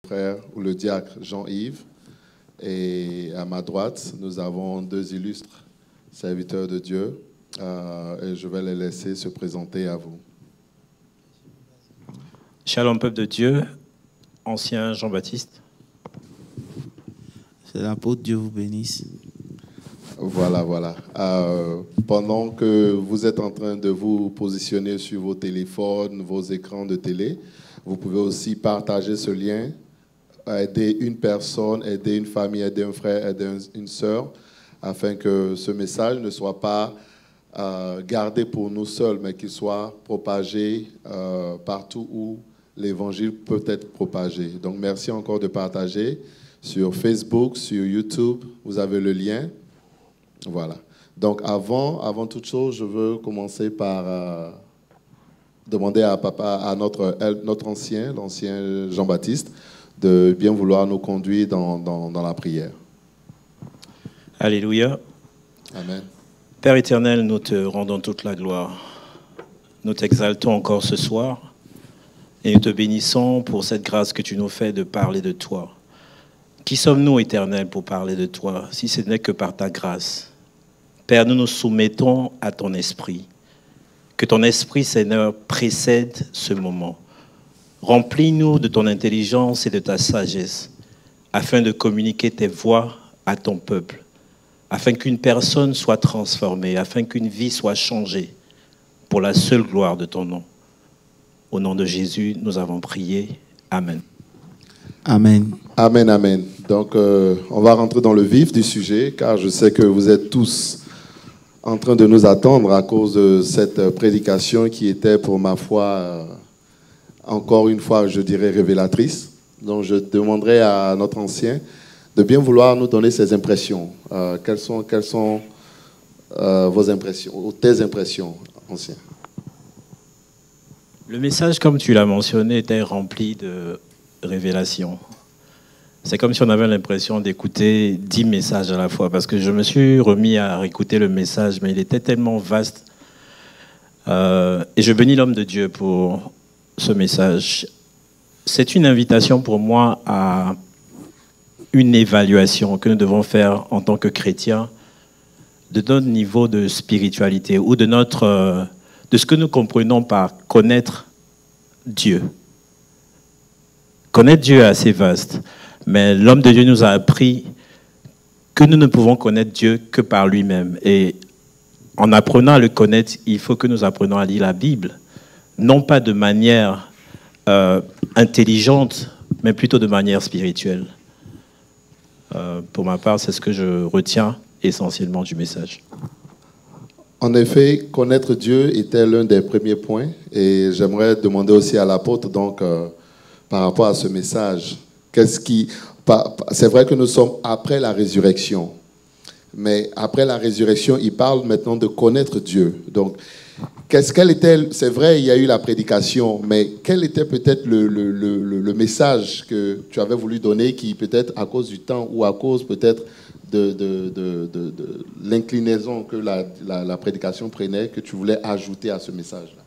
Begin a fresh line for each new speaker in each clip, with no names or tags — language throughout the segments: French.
frère ou le diacre Jean-Yves. Et à ma droite, nous avons deux illustres serviteurs de Dieu. Et je vais les laisser se présenter à vous.
Shalom, peuple de Dieu, ancien Jean-Baptiste.
C'est l'apôtre, Dieu vous bénisse.
Voilà. Pendant que vous êtes en train de vous positionner sur vos téléphones, vos écrans de télé, vous pouvez aussi partager ce lien, aider une personne, aider une famille, aider un frère, aider une sœur, afin que ce message ne soit pas gardé pour nous seuls, mais qu'il soit propagé partout où l'évangile peut être propagé. Donc merci encore de partager sur Facebook, sur YouTube, vous avez le lien. Voilà. Donc avant toute chose, je veux commencer par demander à notre l'ancien Jean-Baptiste, de bien vouloir nous conduire dans la prière.
Alléluia.
Amen.
Père éternel, nous te rendons toute la gloire. Nous t'exaltons encore ce soir et nous te bénissons pour cette grâce que tu nous fais de parler de toi. Qui sommes-nous, éternel, pour parler de toi, si ce n'est que par ta grâce? Père, nous nous soumettons à ton esprit. Que ton esprit, Seigneur, précède ce moment. Remplis-nous de ton intelligence et de ta sagesse, afin de communiquer tes voix à ton peuple, afin qu'une personne soit transformée, afin qu'une vie soit changée, pour la seule gloire de ton nom. Au nom de Jésus, nous avons prié. Amen.
Amen.
Amen, amen. Donc, on va rentrer dans le vif du sujet, car je sais que vous êtes tous en train de nous attendre à cause de cette prédication qui était, pour ma foi, encore une fois, je dirais, révélatrice. Donc, je demanderai à notre ancien de bien vouloir nous donner ses impressions. Quelles sont vos impressions, ou tes impressions, ancien?
Le message, comme tu l'as mentionné, était rempli de révélations. C'est comme si on avait l'impression d'écouter 10 messages à la fois, parce que je me suis remis à écouter le message, mais il était tellement vaste. Et je bénis l'homme de Dieu pour ce message. C'est une invitation pour moi à une évaluation que nous devons faire en tant que chrétiens de notre niveau de spiritualité ou de ce que nous comprenons par connaître Dieu. Connaître Dieu est assez vaste, mais l'homme de Dieu nous a appris que nous ne pouvons connaître Dieu que par lui-même. Et en apprenant à le connaître, il faut que nous apprenions à lire la Bible, non pas de manière intelligente, mais plutôt de manière spirituelle. Pour ma part, c'est ce que je retiens essentiellement du message.
En effet, connaître Dieu était l'un des premiers points, et j'aimerais demander aussi à l'apôtre, donc, par rapport à ce message, c'est vrai que nous sommes après la résurrection, mais après la résurrection, il parle maintenant de connaître Dieu. Donc, c'est vrai, il y a eu la prédication, mais quel était peut-être le message que tu avais voulu donner qui peut-être à cause du temps ou à cause peut-être de l'inclinaison que la prédication prenait, que tu voulais ajouter à ce message-là?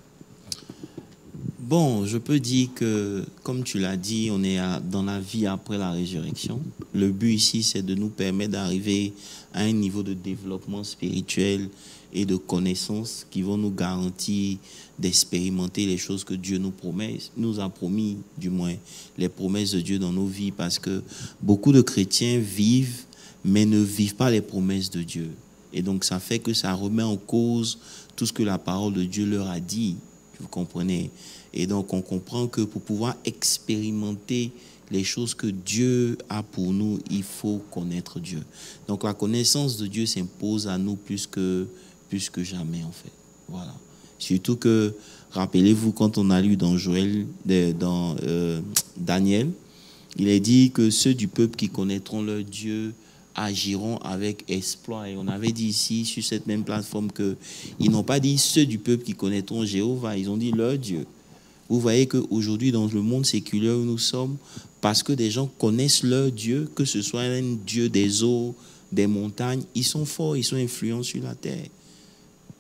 Bon, je peux dire que, comme tu l'as dit, on est dans la vie après la résurrection. Le but ici, c'est de nous permettre d'arriver à un niveau de développement spirituel et de connaissances qui vont nous garantir d'expérimenter les choses que Dieu nous a promis, du moins, les promesses de Dieu dans nos vies, parce que beaucoup de chrétiens vivent, mais ne vivent pas les promesses de Dieu. Et donc, ça fait que ça remet en cause tout ce que la parole de Dieu leur a dit. Vous comprenez? Et donc, on comprend que pour pouvoir expérimenter les choses que Dieu a pour nous, il faut connaître Dieu. Donc, la connaissance de Dieu s'impose à nous plus que jamais, en fait. Voilà. Surtout que, rappelez-vous, quand on a lu dans Daniel, il est dit que ceux du peuple qui connaîtront leur Dieu agiront avec exploit. Et on avait dit ici, sur cette même plateforme, qu'ils n'ont pas dit ceux du peuple qui connaîtront Jéhovah, ils ont dit leur Dieu. Vous voyez qu'aujourd'hui, dans le monde séculaire où nous sommes, parce que des gens connaissent leur Dieu, que ce soit un Dieu des eaux, des montagnes, ils sont forts, ils sont influents sur la terre.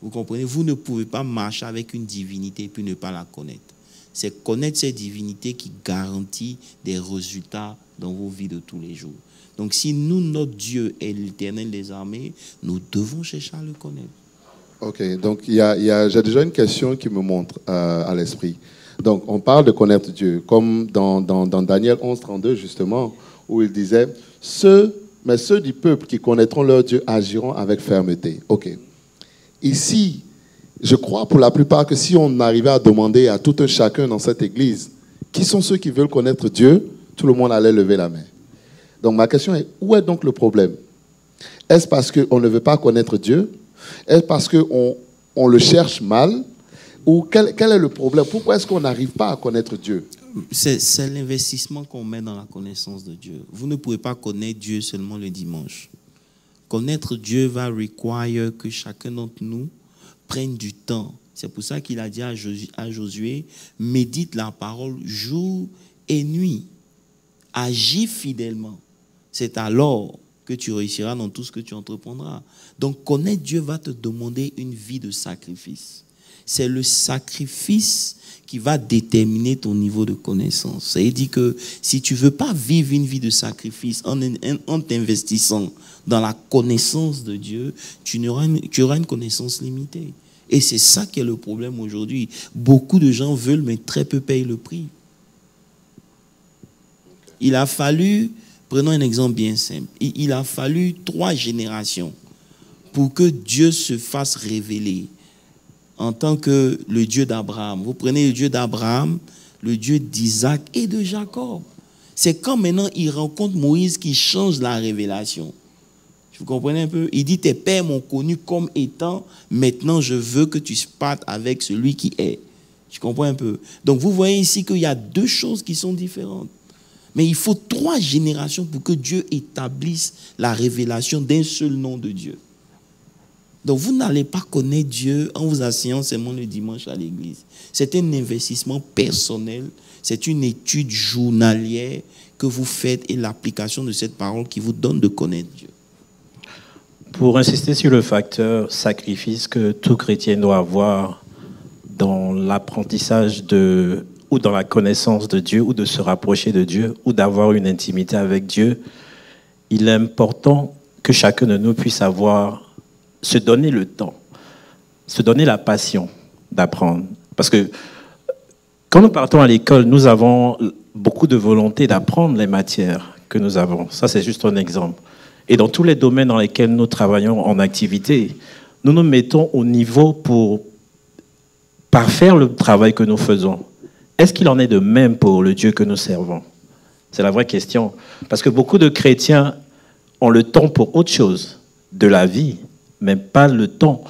Vous comprenez? Vous ne pouvez pas marcher avec une divinité et puis ne pas la connaître. C'est connaître cette divinité qui garantit des résultats dans vos vies de tous les jours. Donc si nous, notre Dieu est l'Éternel des armées, nous devons chercher à le connaître.
Ok, donc j'ai déjà une question qui me montre à l'esprit. Donc on parle de connaître Dieu, comme dans Daniel 11:32 justement, où il disait mais ceux du peuple qui connaîtront leur Dieu agiront avec fermeté. Ok. Ici, je crois pour la plupart que si on arrivait à demander à tout un chacun dans cette église qui sont ceux qui veulent connaître Dieu, tout le monde allait lever la main. Donc ma question est, où est donc le problème? Est-ce parce qu'on ne veut pas connaître Dieu? Est-ce parce qu'on le cherche mal? Ou quel est le problème? Pourquoi est-ce qu'on n'arrive pas à connaître Dieu?
C'est l'investissement qu'on met dans la connaissance de Dieu. Vous ne pouvez pas connaître Dieu seulement le dimanche. Connaître Dieu va require que chacun d'entre nous prenne du temps. C'est pour ça qu'il a dit à Josué, médite la parole jour et nuit. Agis fidèlement. C'est alors que tu réussiras dans tout ce que tu entreprendras. Donc connaître Dieu va te demander une vie de sacrifice. C'est le sacrifice qui va déterminer ton niveau de connaissance. Ça veut dire que si tu ne veux pas vivre une vie de sacrifice en t'investissant dans la connaissance de Dieu, tu auras une connaissance limitée. Et c'est ça qui est le problème aujourd'hui. Beaucoup de gens veulent, mais très peu payent le prix. Il a fallu, prenons un exemple bien simple, il a fallu 3 générations pour que Dieu se fasse révéler en tant que le Dieu d'Abraham. Vous prenez le Dieu d'Abraham, le Dieu d'Isaac et de Jacob. C'est quand maintenant il rencontre Moïse qui change la révélation. Vous comprenez un peu? Il dit, tes pères m'ont connu comme étant, maintenant je veux que tu partes avec celui qui est. Tu comprends un peu? Donc vous voyez ici qu'il y a 2 choses qui sont différentes. Mais il faut 3 générations pour que Dieu établisse la révélation d'un seul nom de Dieu. Donc vous n'allez pas connaître Dieu en vous asseyant seulement le dimanche à l'église. C'est un investissement personnel, c'est une étude journalière que vous faites et l'application de cette parole qui vous donne de connaître Dieu.
Pour insister sur le facteur sacrifice que tout chrétien doit avoir dans l'apprentissage ou dans la connaissance de Dieu, ou de se rapprocher de Dieu, ou d'avoir une intimité avec Dieu, il est important que chacun de nous puisse se donner le temps, se donner la passion d'apprendre. Parce que quand nous partons à l'école, nous avons beaucoup de volonté d'apprendre les matières que nous avons. Ça, c'est juste un exemple. Et dans tous les domaines dans lesquels nous travaillons en activité, nous nous mettons au niveau pour parfaire le travail que nous faisons. Est-ce qu'il en est de même pour le Dieu que nous servons? C'est la vraie question. Parce que beaucoup de chrétiens ont le temps pour autre chose, de la vie, mais pas le temps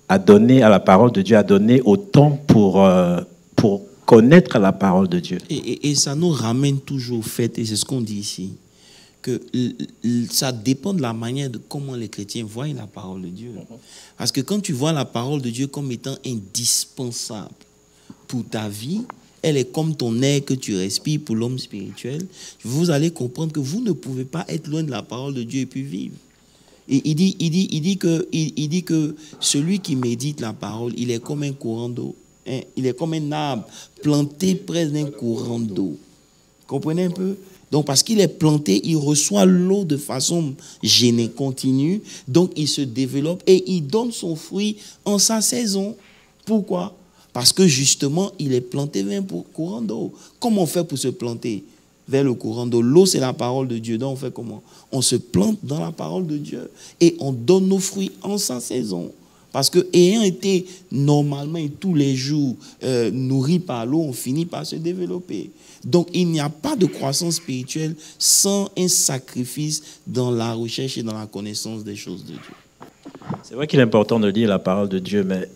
à donner à la parole de Dieu, à donner autant pour connaître la parole de Dieu.
Et ça nous ramène toujours au fait, et c'est ce qu'on dit ici, que ça dépend de la manière de comment les chrétiens voient la parole de Dieu. Parce que quand tu vois la parole de Dieu comme étant indispensable pour ta vie, elle est comme ton air que tu respires pour l'homme spirituel, vous allez comprendre que vous ne pouvez pas être loin de la parole de Dieu et puis vivre. Et il dit que celui qui médite la parole, il est comme un courant d'eau. Hein? Il est comme un arbre planté près d'un courant d'eau. Comprenez un peu? Donc, parce qu'il est planté, il reçoit l'eau de façon gênée, continue. Donc, il se développe et il donne son fruit en sa saison. Pourquoi? Parce que justement, il est planté vers un courant d'eau. Comment on fait pour se planter vers le courant d'eau? L'eau, c'est la parole de Dieu. Donc, on fait comment? On se plante dans la parole de Dieu et on donne nos fruits en sa saison. Parce que, ayant été normalement et tous les jours nourris par l'eau, on finit par se développer. Donc, il n'y a pas de croissance spirituelle sans un sacrifice dans la recherche et dans la connaissance des choses de Dieu.
C'est vrai qu'il est important de lire la parole de Dieu, mais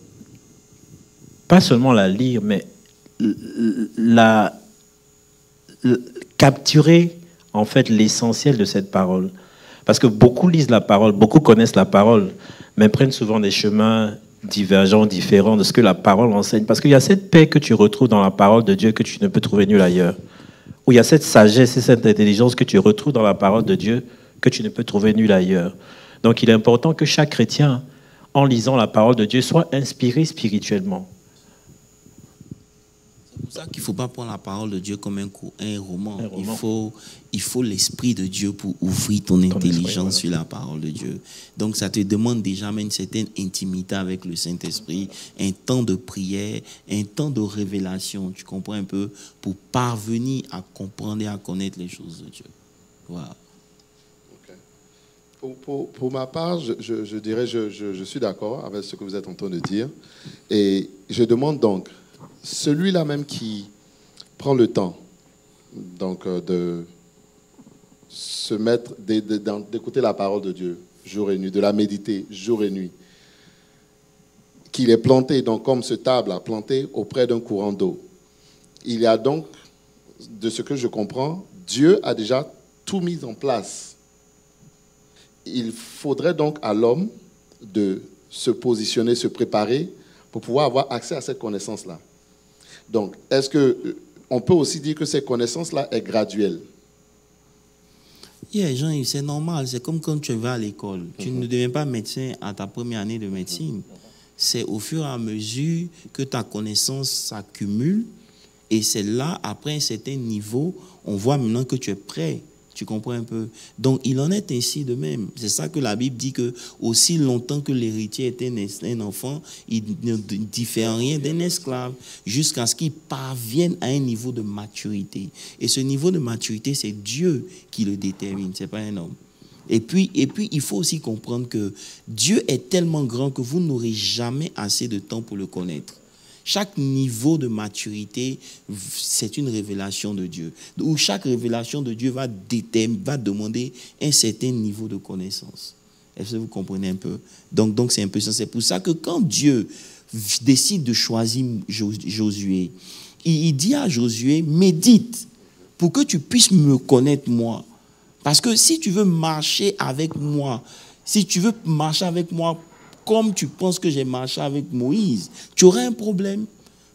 pas seulement la lire, mais capturer en fait l'essentiel de cette parole. Parce que beaucoup lisent la parole, beaucoup connaissent la parole, mais prennent souvent des chemins divergents, différents de ce que la parole enseigne. Parce qu'il y a cette paix que tu retrouves dans la parole de Dieu que tu ne peux trouver nulle ailleurs. Ou il y a cette sagesse et cette intelligence que tu retrouves dans la parole de Dieu que tu ne peux trouver nulle ailleurs. Donc il est important que chaque chrétien, en lisant la parole de Dieu, soit inspiré spirituellement.
C'est pour ça qu'il ne faut pas prendre la parole de Dieu comme un roman. Il faut l'Esprit de Dieu pour ouvrir ton intelligence sur la parole de Dieu. Donc ça te demande déjà une certaine intimité avec le Saint-Esprit, un temps de prière, un temps de révélation, tu comprends un peu, pour parvenir à comprendre et à connaître les choses de Dieu. Voilà.
Pour ma part, je dirais, je suis d'accord avec ce que vous êtes en train de dire. Et je demande donc, celui-là même qui prend le temps donc, de se mettre, d'écouter la parole de Dieu jour et nuit, de la méditer jour et nuit, qu'il est planté, donc comme ce table a planté auprès d'un courant d'eau. Il y a donc, de ce que je comprends, Dieu a déjà tout mis en place. Il faudrait donc à l'homme de se positionner, se préparer pour pouvoir avoir accès à cette connaissance-là. Donc, est-ce qu'on peut aussi dire que cette connaissance-là est graduelle?
Jean-Yves, c'est normal. C'est comme quand tu vas à l'école. Tu ne deviens pas médecin à ta première année de médecine. C'est au fur et à mesure que ta connaissance s'accumule. Et c'est là, après un certain niveau, on voit maintenant que tu es prêt. Tu comprends un peu? Donc, il en est ainsi de même. C'est ça que la Bible dit que aussi longtemps que l'héritier était un enfant, il ne diffère rien d'un esclave jusqu'à ce qu'il parvienne à un niveau de maturité. Et ce niveau de maturité, c'est Dieu qui le détermine, ce n'est pas un homme. Et puis, il faut aussi comprendre que Dieu est tellement grand que vous n'aurez jamais assez de temps pour le connaître. Chaque niveau de maturité, c'est une révélation de Dieu. Où chaque révélation de Dieu va demander un certain niveau de connaissance. Est-ce que vous comprenez un peu? Donc c'est un peu ça. C'est pour ça que quand Dieu décide de choisir Josué, il dit à Josué, médite pour que tu puisses me connaître moi. Parce que si tu veux marcher avec moi, comme tu penses que j'ai marché avec Moïse, tu aurais un problème.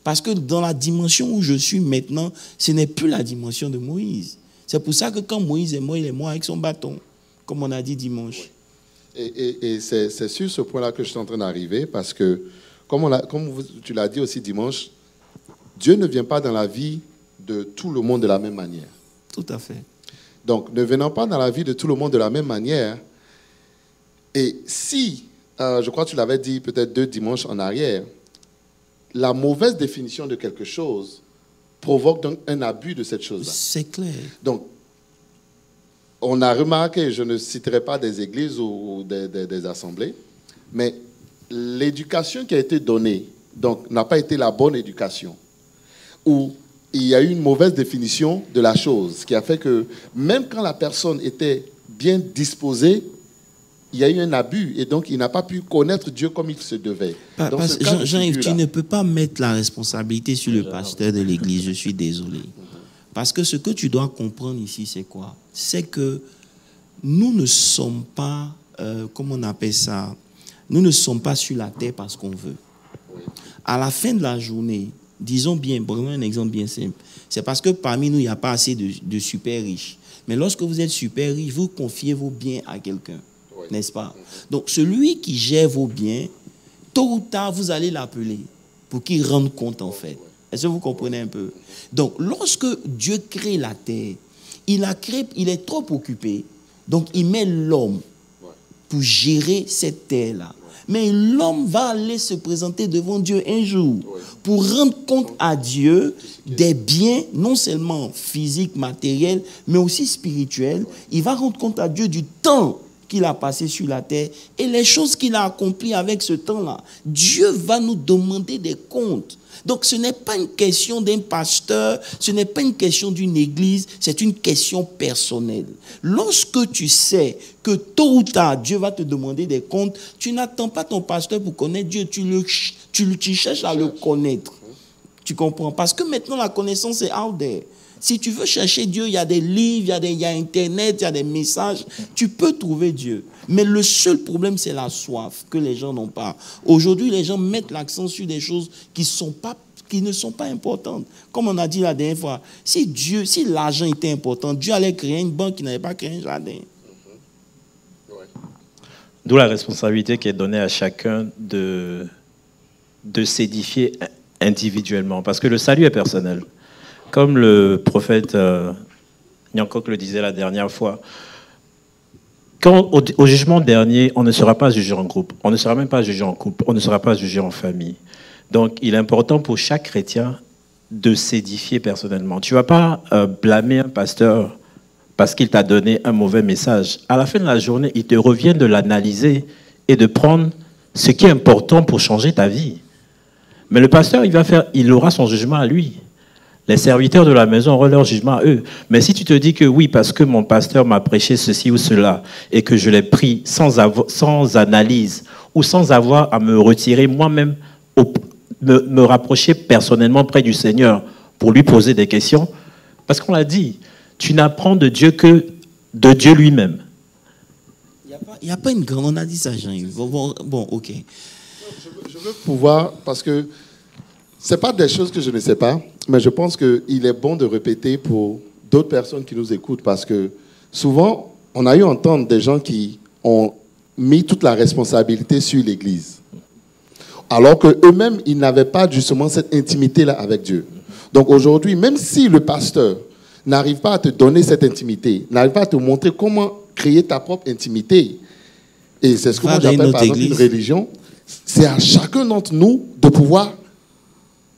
Parce que dans la dimension où je suis maintenant, ce n'est plus la dimension de Moïse. C'est pour ça que quand Moïse est mort, il est mort avec son bâton, comme on a dit dimanche.
Et c'est sur ce point-là que je suis en train d'arriver, parce que, comme tu l'as dit aussi dimanche, Dieu ne vient pas dans la vie de tout le monde de la même manière.
Tout à fait.
Donc, ne venant pas dans la vie de tout le monde de la même manière, et si... je crois que tu l'avais dit peut-être 2 dimanches en arrière, la mauvaise définition de quelque chose provoque donc un abus de cette chose-là.
C'est clair.
Donc, on a remarqué, je ne citerai pas des églises ou des assemblées, mais l'éducation qui a été donnée donc, n'a pas été la bonne éducation. Ou il y a eu une mauvaise définition de la chose, ce qui a fait que même quand la personne était bien disposée, il y a eu un abus et donc il n'a pas pu connaître Dieu comme il se devait.
Jean-Yves, tu ne peux pas mettre la responsabilité sur le pasteur de l'église, je suis désolé. Parce que ce que tu dois comprendre ici, c'est quoi? C'est que nous ne sommes pas, comment on appelle ça? Nous ne sommes pas sur la terre parce qu'on veut. À la fin de la journée, disons bien, prenons un exemple bien simple. C'est parce que parmi nous, il n'y a pas assez de super riches. Mais lorsque vous êtes super riche, vous confiez vos biens à quelqu'un. N'est-ce pas? Donc, celui qui gère vos biens, tôt ou tard, vous allez l'appeler pour qu'il rende compte, en fait. Est-ce que vous comprenez un peu? Donc, lorsque Dieu crée la terre, il est trop occupé. Donc, il met l'homme pour gérer cette terre-là. Mais l'homme va aller se présenter devant Dieu un jour pour rendre compte à Dieu des biens, non seulement physiques, matériels, mais aussi spirituels. Il va rendre compte à Dieu du temps qu'il a passé sur la terre et les choses qu'il a accomplies avec ce temps-là. Dieu va nous demander des comptes. Donc ce n'est pas une question d'un pasteur, ce n'est pas une question d'une église, c'est une question personnelle. Lorsque tu sais que tôt ou tard Dieu va te demander des comptes, tu n'attends pas ton pasteur pour connaître Dieu, tu cherches à le connaître. Tu comprends? Parce que maintenant la connaissance est out there. Si tu veux chercher Dieu, il y a des livres, il y a Internet, il y a des messages. Tu peux trouver Dieu. Mais le seul problème, c'est la soif que les gens n'ont pas. Aujourd'hui, les gens mettent l'accent sur des choses qui ne sont pas importantes. Comme on a dit la dernière fois, si l'argent était important, Dieu allait créer une banque qui n'avait pas créé un jardin.
D'où la responsabilité qui est donnée à chacun de s'édifier individuellement, parce que le salut est personnel. Comme le prophète Nyankok le disait la dernière fois, quand, au jugement dernier, on ne sera pas jugé en groupe, on ne sera même pas jugé en couple, on ne sera pas jugé en famille. Donc, il est important pour chaque chrétien de s'édifier personnellement. Tu ne vas pas blâmer un pasteur parce qu'il t'a donné un mauvais message. À la fin de la journée, il te revient de l'analyser et de prendre ce qui est important pour changer ta vie. Mais le pasteur, il aura son jugement à lui. Les serviteurs de la maison auront leur jugement à eux. Mais si tu te dis que oui, parce que mon pasteur m'a prêché ceci ou cela, et que je l'ai pris sans analyse, ou sans avoir à me retirer moi-même, me rapprocher personnellement près du Seigneur pour lui poser des questions, parce qu'on l'a dit, tu n'apprends de Dieu que de Dieu lui-même.
Il n'y a pas une grande... On a dit ça, Jean-Yves. Bon, ok.
Je veux pouvoir, parce que ce n'est pas des choses que je ne sais pas, mais je pense qu'il est bon de répéter pour d'autres personnes qui nous écoutent, parce que souvent, on a eu à entendre des gens qui ont mis toute la responsabilité sur l'Église, alors qu'eux-mêmes, ils n'avaient pas justement cette intimité-là avec Dieu. Donc aujourd'hui, même si le pasteur n'arrive pas à te donner cette intimité, n'arrive pas à te montrer comment créer ta propre intimité, et c'est ce que moi j'appelle par exemple une religion, c'est à chacun d'entre nous de pouvoir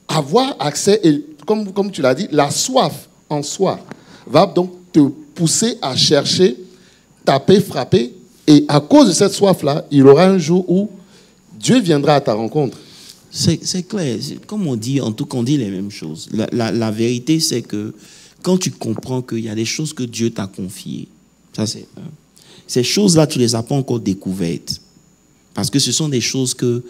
avoir accès, et comme tu l'as dit, la soif en soi va donc te pousser à chercher, taper, frapper, et à cause de cette soif-là, il y aura un jour où Dieu viendra à ta rencontre.
C'est clair. Comme on dit, en tout cas, on dit les mêmes choses. La vérité, c'est que quand tu comprends qu'il y a des choses que Dieu t'a confiées, ça c'est un. Ces choses-là, tu ne les as pas encore découvertes. Parce que ce sont des choses que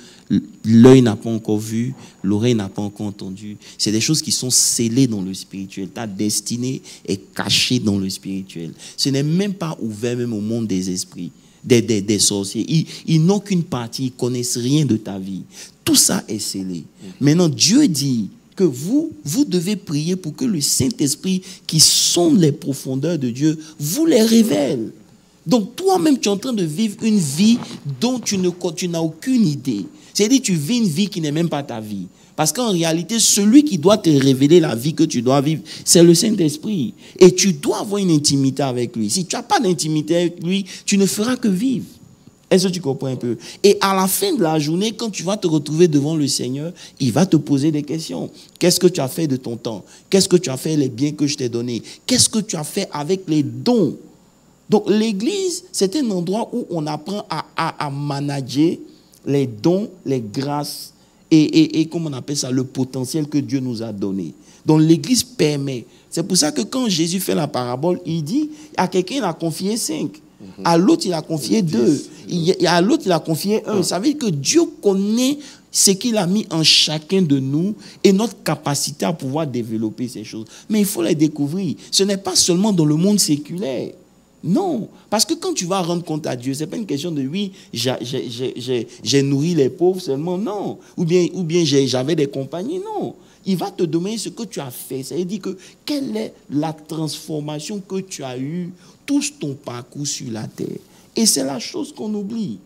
l'œil n'a pas encore vues, l'oreille n'a pas encore entendues. C'est des choses qui sont scellées dans le spirituel. Ta destinée est cachée dans le spirituel. Ce n'est même pas ouvert même au monde des esprits, des sorciers. Ils n'ont qu'une partie, ils ne connaissent rien de ta vie. Tout ça est scellé. Maintenant, Dieu dit que vous devez prier pour que le Saint-Esprit, qui sonde les profondeurs de Dieu, vous les révèle. Donc toi-même, tu es en train de vivre une vie dont tu n'as aucune idée. C'est-à-dire tu vis une vie qui n'est même pas ta vie. Parce qu'en réalité, celui qui doit te révéler la vie que tu dois vivre, c'est le Saint-Esprit. Et tu dois avoir une intimité avec lui. Si tu n'as pas d'intimité avec lui, tu ne feras que vivre. Est-ce que tu comprends un peu? Et à la fin de la journée, quand tu vas te retrouver devant le Seigneur, il va te poser des questions. Qu'est-ce que tu as fait de ton temps? Qu'est-ce que tu as fait les biens que je t'ai donnés? Qu'est-ce que tu as fait avec les dons? Donc l'église, c'est un endroit où on apprend à manager les dons, les grâces et comment on appelle ça, le potentiel que Dieu nous a donné. Donc l'église permet. C'est pour ça que quand Jésus fait la parabole, il dit, à quelqu'un il a confié 5, à l'autre il a confié 2, à l'autre il a confié 1. Ça veut dire que Dieu connaît ce qu'il a mis en chacun de nous et notre capacité à pouvoir développer ces choses. Mais il faut les découvrir. Ce n'est pas seulement dans le monde séculaire. Non, parce que quand tu vas rendre compte à Dieu, ce n'est pas une question de oui, j'ai nourri les pauvres seulement, non. Ou bien j'avais des compagnies, non. Il va te demander ce que tu as fait. Ça veut dire que quelle est la transformation que tu as eue, tout ton parcours sur la terre. Et c'est la chose qu'on oublie.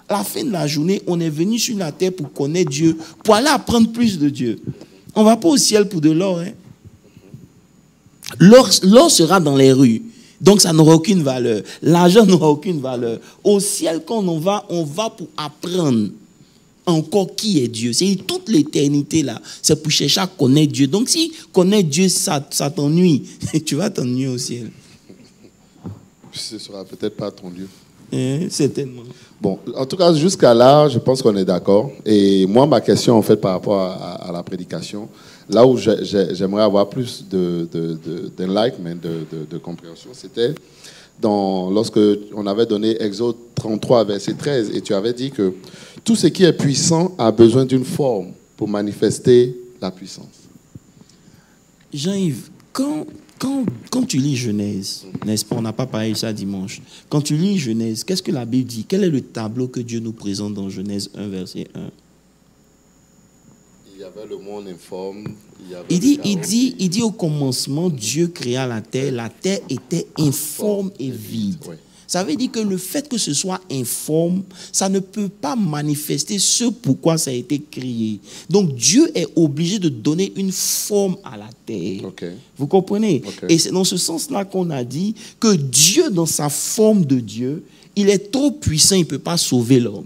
À la fin de la journée, on est venu sur la terre pour connaître Dieu, pour aller apprendre plus de Dieu. On ne va pas au ciel pour de l'or. Hein? L'or sera dans les rues. Donc, ça n'aura aucune valeur. L'argent n'aura aucune valeur. Au ciel, quand on va pour apprendre encore qui est Dieu. C'est toute l'éternité là. C'est pour chercher à connaître Dieu. Donc, si connaître Dieu, ça t'ennuie, tu vas t'ennuyer au ciel.
Ce ne sera peut-être pas ton lieu.
Certainement.
Bon, en tout cas, jusqu'à là, je pense qu'on est d'accord. Et moi, ma question, en fait, par rapport à la prédication, là où j'aimerais avoir plus d'enlightenment, de compréhension, c'était lorsque on avait donné Exode 33, verset 13, et tu avais dit que tout ce qui est puissant a besoin d'une forme pour manifester la puissance.
Jean-Yves, quand tu lis Genèse, n'est-ce pas, on n'a pas parlé de ça dimanche. Quand tu lis Genèse, qu'est-ce que la Bible dit? Quel est le tableau que Dieu nous présente dans Genèse 1, verset 1?
Il y avait le monde informe.
Il dit au commencement, Dieu créa la terre était informe et vide.
Oui.
Ça veut dire que le fait que ce soit informe, ça ne peut pas manifester ce pourquoi ça a été créé. Donc Dieu est obligé de donner une forme à la terre.
Okay.
Vous comprenez?
Okay.
Et c'est dans ce sens-là qu'on a dit que Dieu, dans sa forme de Dieu, il est trop puissant, il ne peut pas sauver l'homme.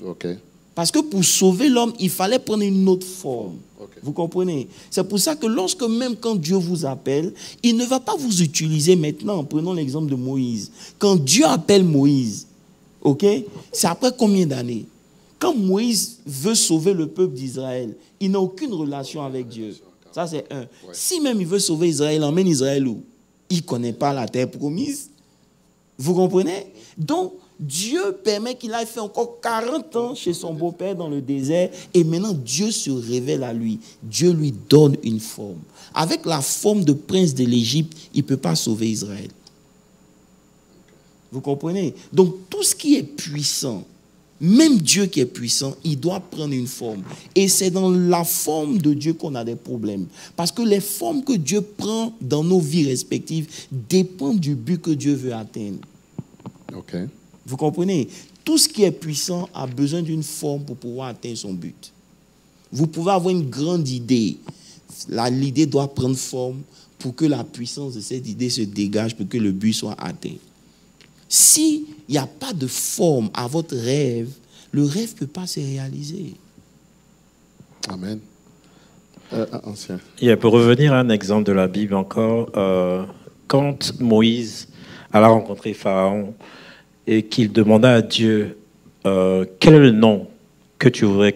Okay.
Parce que pour sauver l'homme, il fallait prendre une autre forme.
Okay.
Vous comprenez? C'est pour ça que même quand Dieu vous appelle, il ne va pas vous utiliser maintenant. Prenons l'exemple de Moïse. Quand Dieu appelle Moïse, ok, c'est après combien d'années? Quand Moïse veut sauver le peuple d'Israël, il n'a aucune relation avec Dieu. Ça, c'est un. Si même il veut sauver Israël, il emmène Israël où? Il ne connaît pas la terre promise. Vous comprenez? Donc, Dieu permet qu'il aille faire encore 40 ans chez son beau-père dans le désert et maintenant Dieu se révèle à lui. Dieu lui donne une forme. Avec la forme de prince de l'Égypte, il ne peut pas sauver Israël. Vous comprenez? Donc tout ce qui est puissant, même Dieu qui est puissant, il doit prendre une forme. Et c'est dans la forme de Dieu qu'on a des problèmes. Parce que les formes que Dieu prend dans nos vies respectives dépendent du but que Dieu veut atteindre.
Ok.
Vous comprenez? Tout ce qui est puissant a besoin d'une forme pour pouvoir atteindre son but. Vous pouvez avoir une grande idée. L'idée doit prendre forme pour que la puissance de cette idée se dégage, pour que le but soit atteint. S'il n'y a pas de forme à votre rêve, le rêve ne peut pas se réaliser.
Amen. Ancien.
Pour revenir à un exemple de la Bible encore, quand Moïse alla rencontrer Pharaon, et qu'il demanda à Dieu quel est le nom que tu voudrais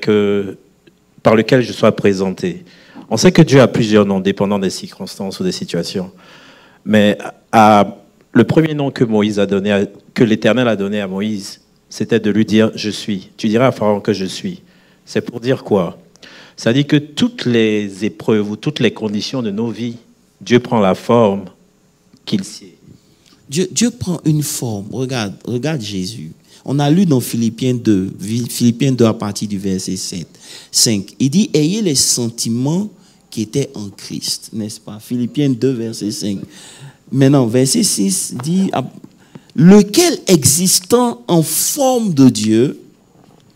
par lequel je sois présenté. On sait que Dieu a plusieurs noms dépendant des circonstances ou des situations. Mais le premier nom que que l'Éternel a donné à Moïse, c'était de lui dire « Je suis ». Tu diras à Pharaon que je suis. C'est pour dire quoi? Ça dit que toutes les épreuves ou toutes les conditions de nos vies, Dieu prend la forme qu'il sied.
Dieu prend une forme. Regarde Jésus. On a lu dans Philippiens 2 à partir du verset 5. Il dit, ayez les sentiments qui étaient en Christ, n'est-ce pas? Philippiens 2, verset 5. Maintenant, verset 6 dit, lequel existant en forme de Dieu,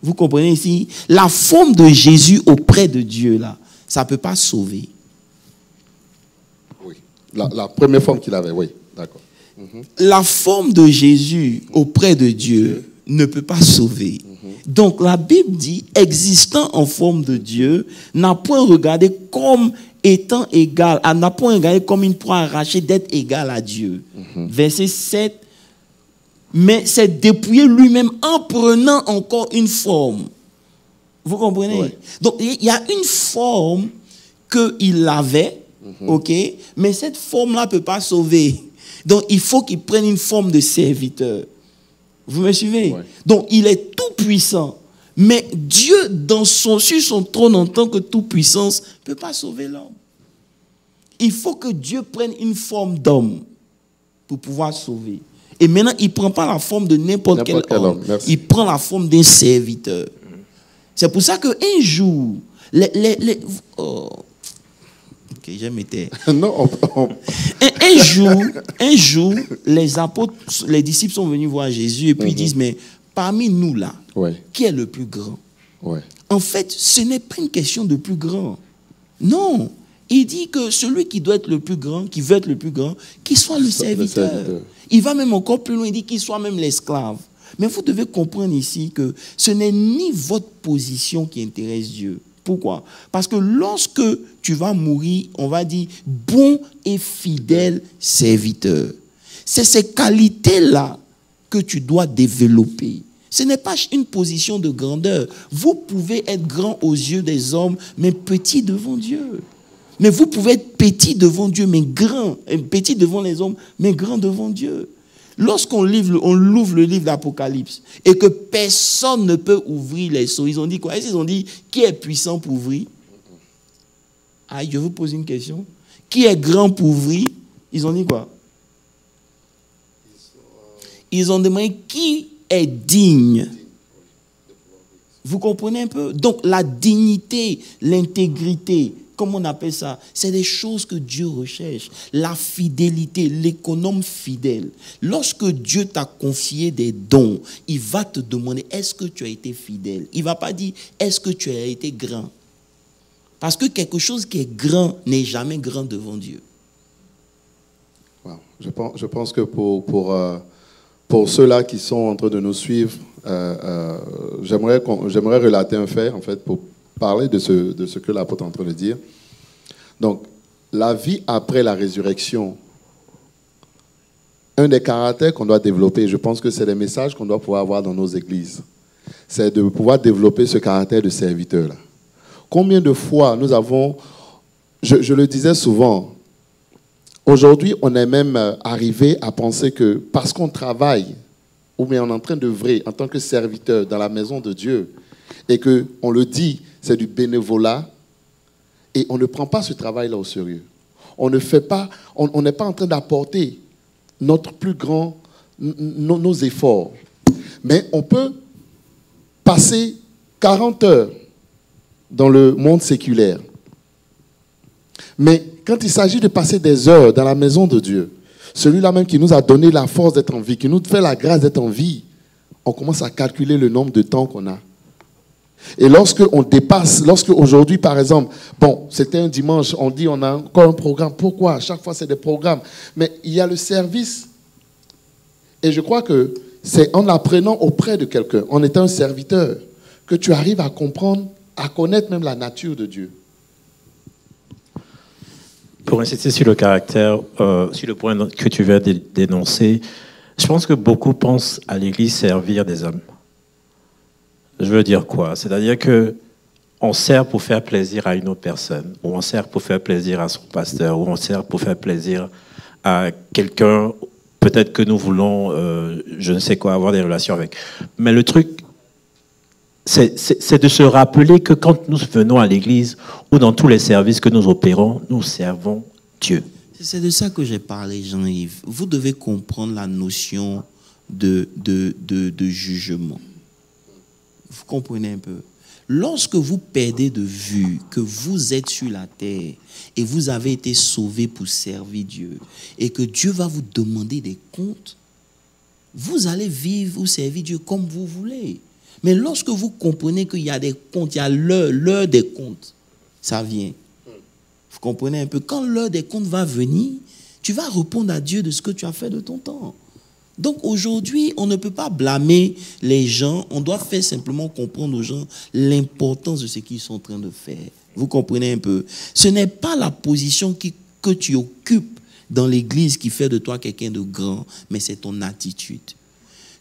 vous comprenez ici, la forme de Jésus auprès de Dieu, là, ça ne peut pas sauver.
Oui. La première forme qu'il avait, oui, d'accord.
La forme de Jésus auprès de Dieu ne peut pas sauver. Donc la Bible dit, existant en forme de Dieu, n'a point regardé comme étant égal, n'a point regardé comme une proie arrachée d'être égal à Dieu. Verset 7, mais s'est dépouillé lui-même en prenant encore une forme. Vous comprenez? Ouais. Donc il y a une forme qu'il avait, ok, mais cette forme-là ne peut pas sauver. Donc, il faut qu'il prenne une forme de serviteur. Vous me suivez? Ouais. Donc, il est tout puissant. Mais Dieu, sur son trône en tant que toute puissance, ne peut pas sauver l'homme. Il faut que Dieu prenne une forme d'homme pour pouvoir sauver. Et maintenant, il ne prend pas la forme de n'importe quel homme. Il prend la forme d'un serviteur. C'est pour ça qu'un jour, Ok, j'aime été.
Non,
un jour, les apôtres, les disciples sont venus voir Jésus et puis ils disent, mais parmi nous là, qui est le plus grand? En fait, ce n'est pas une question de plus grand. Non, il dit que celui qui doit être le plus grand, qui veut être le plus grand, qu'il soit le serviteur. Il va même encore plus loin, il dit qu'il soit même l'esclave. Mais vous devez comprendre ici que ce n'est ni votre position qui intéresse Dieu. Pourquoi? Parce que lorsque tu vas mourir, on va dire bon et fidèle serviteur. C'est ces qualités-là que tu dois développer. Ce n'est pas une position de grandeur. Vous pouvez être grand aux yeux des hommes, mais petit devant Dieu. Mais vous pouvez être petit devant Dieu, mais grand. Petit devant les hommes, mais grand devant Dieu. Lorsqu'on l'ouvre le livre d'Apocalypse et que personne ne peut ouvrir les sceaux, ils ont dit quoi? Ils ont dit, qui est puissant pour ouvrir? Ah, je vous pose une question. Qui est grand pour ouvrir? Ils ont dit quoi? Ils ont demandé qui est digne. Vous comprenez un peu? Donc la dignité, l'intégrité, comme on appelle ça, c'est des choses que Dieu recherche. La fidélité, l'économe fidèle. Lorsque Dieu t'a confié des dons, il va te demander, est-ce que tu as été fidèle? Il ne va pas dire, est-ce que tu as été grand? Parce que quelque chose qui est grand n'est jamais grand devant Dieu.
Wow. Je pense que pour ceux-là qui sont en train de nous suivre, j'aimerais relater un fait, en fait, pour parler de ce que l'apôtre est en train de dire. Donc, la vie après la résurrection, un des caractères qu'on doit développer, je pense que c'est des messages qu'on doit pouvoir avoir dans nos églises, c'est de pouvoir développer ce caractère de serviteur-là. Combien de fois nous avons, je le disais souvent, aujourd'hui on est même arrivé à penser que parce qu'on travaille, ou bien on est en train d'œuvrer en tant que serviteur dans la maison de Dieu, et qu'on le dit, c'est du bénévolat, et on ne prend pas ce travail-là au sérieux. On ne fait pas, on n'est pas en train d'apporter notre plus grand, nos efforts. Mais on peut passer 40 heures dans le monde séculaire. Mais quand il s'agit de passer des heures dans la maison de Dieu, celui-là même qui nous a donné la force d'être en vie, qui nous fait la grâce d'être en vie, on commence à calculer le nombre de temps qu'on a. Et lorsque on dépasse, lorsque aujourd'hui, par exemple, bon, c'était un dimanche, on dit on a encore un programme. Pourquoi? À chaque fois, c'est des programmes. Mais il y a le service. Et je crois que c'est en apprenant auprès de quelqu'un, en étant un serviteur, que tu arrives à comprendre, à connaître même la nature de Dieu.
Pour insister sur le caractère, sur le point que tu viens de dénoncer, je pense que beaucoup pensent à l'Église servir des hommes. Je veux dire quoi? C'est-à-dire qu'on sert pour faire plaisir à une autre personne, ou on sert pour faire plaisir à son pasteur, ou on sert pour faire plaisir à quelqu'un, peut-être que nous voulons, je ne sais quoi, avoir des relations avec. Mais le truc, c'est de se rappeler que quand nous venons à l'église, ou dans tous les services que nous opérons, nous servons Dieu.
C'est de ça que j'ai parlé, Jean-Yves. Vous devez comprendre la notion de jugement. Vous comprenez un peu? Lorsque vous perdez de vue que vous êtes sur la terre et vous avez été sauvés pour servir Dieu et que Dieu va vous demander des comptes, vous allez vivre ou servir Dieu comme vous voulez. Mais lorsque vous comprenez qu'il y a des comptes, il y a l'heure des comptes, ça vient. Vous comprenez un peu? Quand l'heure des comptes va venir, tu vas répondre à Dieu de ce que tu as fait de ton temps. Donc aujourd'hui, on ne peut pas blâmer les gens, on doit faire simplement comprendre aux gens l'importance de ce qu'ils sont en train de faire. Vous comprenez un peu? Ce n'est pas la position que tu occupes dans l'église qui fait de toi quelqu'un de grand, mais c'est ton attitude.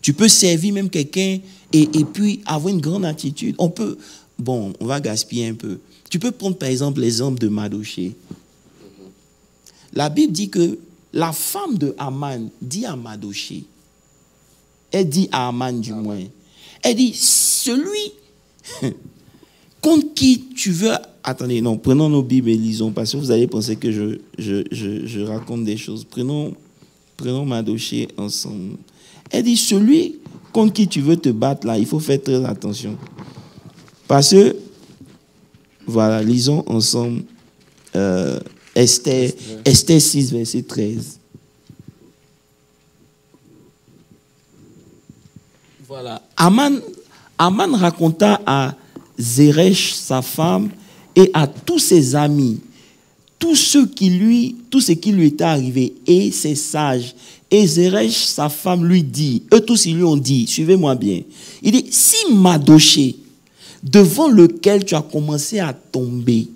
Tu peux servir même quelqu'un et puis avoir une grande attitude. On va gaspiller un peu. Tu peux prendre par exemple l'exemple de Mardochée. La Bible dit que la femme de Haman dit à Mardochée, elle dit à Haman du moins, elle dit, celui contre qui tu veux... Attendez, non, prenons nos Bibles et lisons, parce que vous allez penser que je raconte des choses. Prenons Mardochée ensemble. Elle dit, celui contre qui tu veux te battre là, il faut faire très attention. Parce que, voilà, lisons ensemble Esther 6, verset 13. Voilà. Haman raconta à Zeresh, sa femme, et à tous ses amis, tout ce qui lui était arrivé, et ses sages. Et Zeresh, sa femme, lui dit, eux tous ils lui ont dit, suivez-moi bien, il dit, si Mardochée, devant lequel tu as commencé à tomber,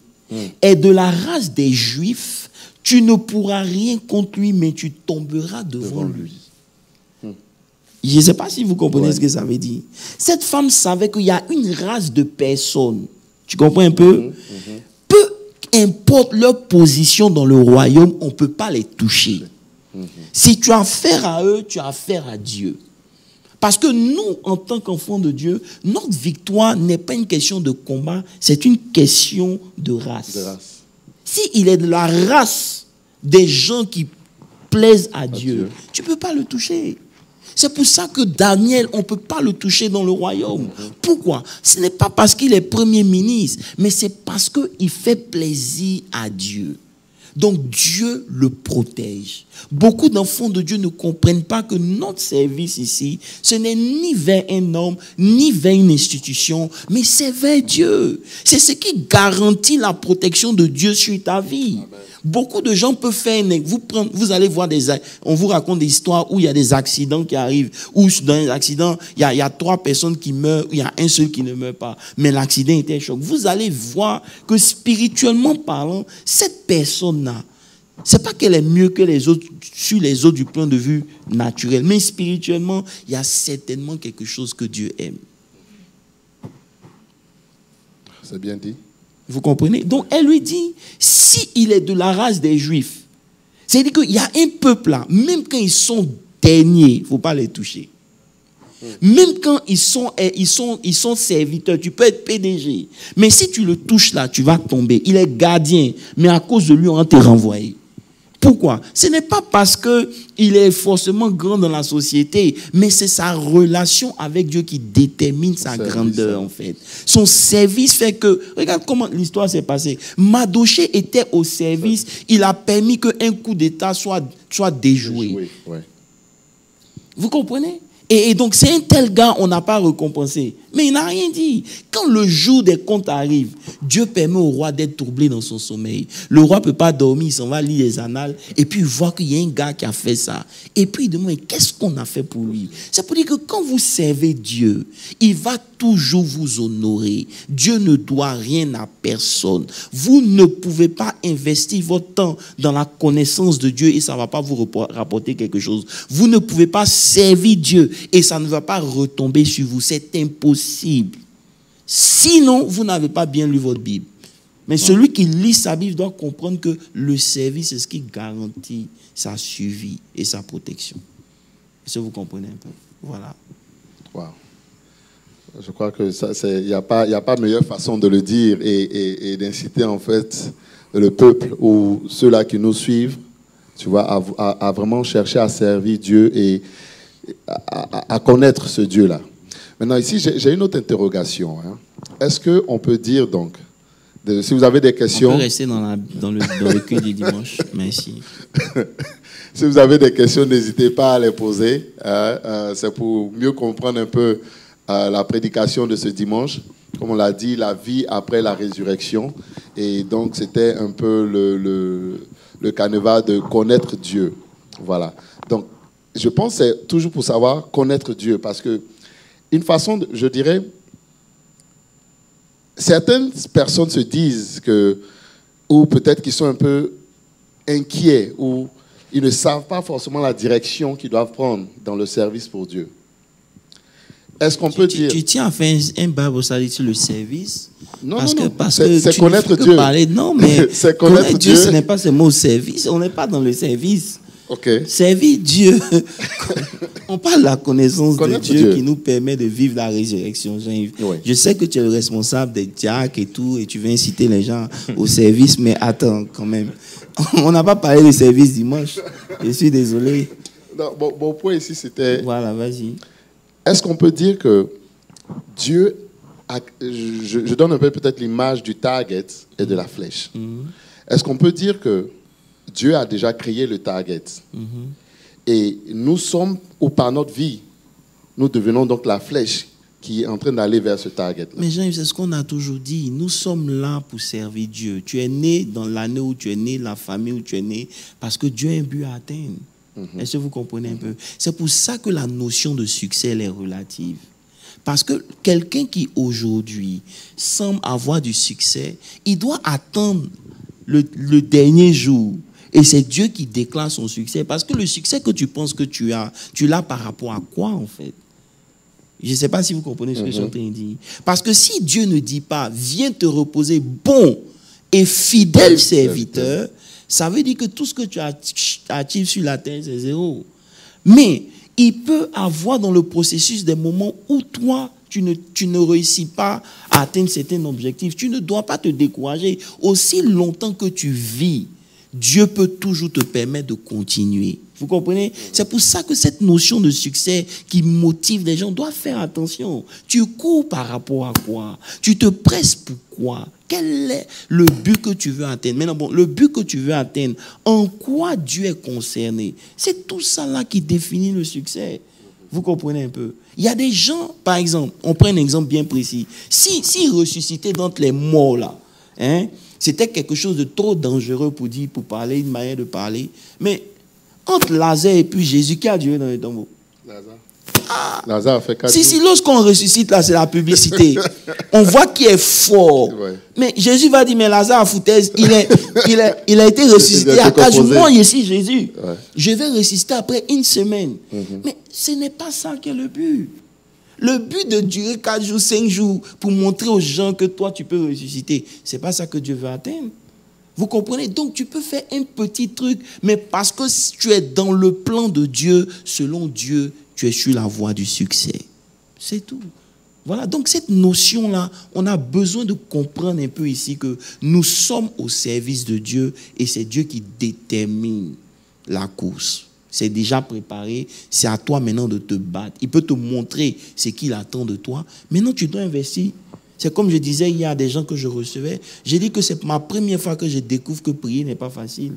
est de la race des Juifs, tu ne pourras rien contre lui, mais tu tomberas devant lui. Je ne sais pas si vous comprenez ce que ça veut dire. Cette femme savait qu'il y a une race de personnes, tu comprends un peu? Peu importe leur position dans le royaume, on ne peut pas les toucher. Si tu as affaire à eux, tu as affaire à Dieu. Parce que nous, en tant qu'enfants de Dieu, notre victoire n'est pas une question de combat, c'est une question de race. S'il est de la race des gens qui plaisent à Dieu, tu ne peux pas le toucher. C'est pour ça que Daniel, on ne peut pas le toucher dans le royaume. Pourquoi? Ce n'est pas parce qu'il est premier ministre, mais c'est parce qu'il fait plaisir à Dieu. Donc Dieu le protège. Beaucoup d'enfants de Dieu ne comprennent pas que notre service ici, ce n'est ni vers un homme, ni vers une institution, mais c'est vers Dieu. C'est ce qui garantit la protection de Dieu sur ta vie. Amen. Beaucoup de gens peuvent faire, vous allez voir on vous raconte des histoires où il y a des accidents qui arrivent, où dans les accidents, il y a 3 personnes qui meurent, il y a un seul qui ne meurt pas, mais l'accident était un choc. Vous allez voir que spirituellement parlant, cette personne-là, c'est pas qu'elle est mieux que les autres, sur les autres du point de vue naturel, mais spirituellement, il y a certainement quelque chose que Dieu aime.
C'est bien dit.
Vous comprenez? Donc, elle lui dit, s'il est de la race des Juifs, c'est-à-dire qu'il y a un peuple là, même quand ils sont derniers, il ne faut pas les toucher. Même quand ils sont serviteurs, tu peux être PDG. Mais si tu le touches là, tu vas tomber. Il est gardien, mais à cause de lui, on va te renvoyer. Pourquoi? Ce n'est pas parce qu'il est forcément grand dans la société, mais c'est sa relation avec Dieu qui détermine sa grandeur, en fait. Son service fait que... Regarde comment l'histoire s'est passée. Mardochée était au service, il a permis qu'un coup d'État soit déjoué. Ouais. Vous comprenez? Et donc, c'est un tel gars, on n'a pas récompensé. Mais il n'a rien dit. Quand le jour des comptes arrive, Dieu permet au roi d'être troublé dans son sommeil. Le roi ne peut pas dormir, il s'en va lire les annales, et puis il voit qu'il y a un gars qui a fait ça. Et puis il demande, qu'est-ce qu'on a fait pour lui? C'est pour dire que quand vous servez Dieu, il va toujours vous honorer. Dieu ne doit rien à personne. Vous ne pouvez pas investir votre temps dans la connaissance de Dieu et ça ne va pas vous rapporter quelque chose. Vous ne pouvez pas servir Dieu et ça ne va pas retomber sur vous. C'est impossible. Sinon, vous n'avez pas bien lu votre Bible. Mais celui qui lit sa Bible doit comprendre que le service, c'est ce qui garantit sa survie et sa protection. Est-ce que vous comprenez un peu? Voilà.
Wow. Je crois que il n'y a pas meilleure façon de le dire et d'inciter en fait le peuple ou ceux-là qui nous suivent, tu vois, à vraiment chercher à servir Dieu et à connaître ce Dieu-là. Maintenant, ici, j'ai une autre interrogation. Hein. Est-ce qu'on peut dire donc, si vous avez des questions...
On peut rester dans le culte du dimanche. Merci.
Si vous avez des questions, n'hésitez pas à les poser. C'est pour mieux comprendre un peu la prédication de ce dimanche. Comme on l'a dit, la vie après la résurrection. Et donc, c'était un peu le canevas de connaître Dieu. Voilà. Donc, je pense que c'est toujours pour savoir connaître Dieu. Parce que, une façon, je dirais, certaines personnes se disent que, ou peut-être qu'ils sont un peu inquiets, ou ils ne savent pas forcément la direction qu'ils doivent prendre dans le service pour Dieu. Est-ce qu'on peut dire...
Tu tiens à faire un Bible study sur le service?
Non,
parce que
c'est connaître Dieu.
Non, mais
c'est connaître Dieu,
ce n'est pas seulement service. On n'est pas dans le service.
Okay.
Servir Dieu. On parle de la connaissance de Dieu qui nous permet de vivre la résurrection. Oui. Je sais que tu es le responsable des diacres et tout, et tu veux inciter les gens au service, mais attends quand même. On n'a pas parlé de service dimanche. Je suis désolé.
Non, mon point ici, c'était...
Voilà, vas-y.
Est-ce qu'on peut dire que Dieu je donne un peu peut-être l'image du target et de la flèche. Est-ce qu'on peut dire que Dieu a déjà créé le target et nous sommes, ou par notre vie, nous devenons donc la flèche qui est en train d'aller vers ce target-là.
Mais Jean-Yves, c'est ce qu'on a toujours dit. Nous sommes là pour servir Dieu. Tu es né dans l'année où tu es né, la famille où tu es né, parce que Dieu a un but à atteindre. Est-ce que vous comprenez un peu? C'est pour ça que la notion de succès, elle est relative. Parce que quelqu'un qui aujourd'hui semble avoir du succès, il doit attendre le dernier jour. Et c'est Dieu qui déclare son succès. Parce que le succès que tu penses que tu l'as par rapport à quoi en fait? Je ne sais pas si vous comprenez ce que je suis en train de dire. Parce que si Dieu ne dit pas, viens te reposer, bon et fidèle serviteur, ça veut dire que tout ce que tu actives sur la terre, c'est zéro. Mais il peut avoir dans le processus des moments où toi, tu ne réussis pas à atteindre certains objectifs. Tu ne dois pas te décourager. Aussi longtemps que tu vis, Dieu peut toujours te permettre de continuer. Vous comprenez? C'est pour ça que cette notion de succès qui motive les gens doit faire attention. Tu cours par rapport à quoi? Tu te presses pour quoi? Quel est le but que tu veux atteindre? Maintenant, bon, le but que tu veux atteindre, en quoi Dieu est concerné? C'est tout ça là qui définit le succès. Vous comprenez un peu? Il y a des gens, par exemple, on prend un exemple bien précis. S'ils ressuscitaient d'entre les morts là, hein, c'était quelque chose de trop dangereux pour dire, pour parler, une manière de parler. Mais entre Lazare et puis Jésus, qui a duré dans les tombeaux?
Lazare. Lazare a fait 4
Si, lorsqu'on ressuscite, là, c'est la publicité. On voit qu'il est fort. Ouais. Mais Jésus va dire, mais Lazare, foutaise, il a été ressuscité à 4 jours. Moi, ici, Jésus. Ouais. Je vais ressusciter après 1 semaine. Mais ce n'est pas ça qui est le but. Le but de durer 4 jours, 5 jours, pour montrer aux gens que toi, tu peux ressusciter, c'est pas ça que Dieu veut atteindre. Vous comprenez? Donc, tu peux faire un petit truc, mais parce que tu es dans le plan de Dieu, selon Dieu, tu es sur la voie du succès. C'est tout. Voilà. Donc, cette notion-là, on a besoin de comprendre un peu ici que nous sommes au service de Dieu et c'est Dieu qui détermine la course. C'est déjà préparé. C'est à toi maintenant de te battre. Il peut te montrer ce qu'il attend de toi. Maintenant, tu dois investir. C'est comme je disais, il y a des gens que je recevais. J'ai dit que c'est ma première fois que je découvre que prier n'est pas facile.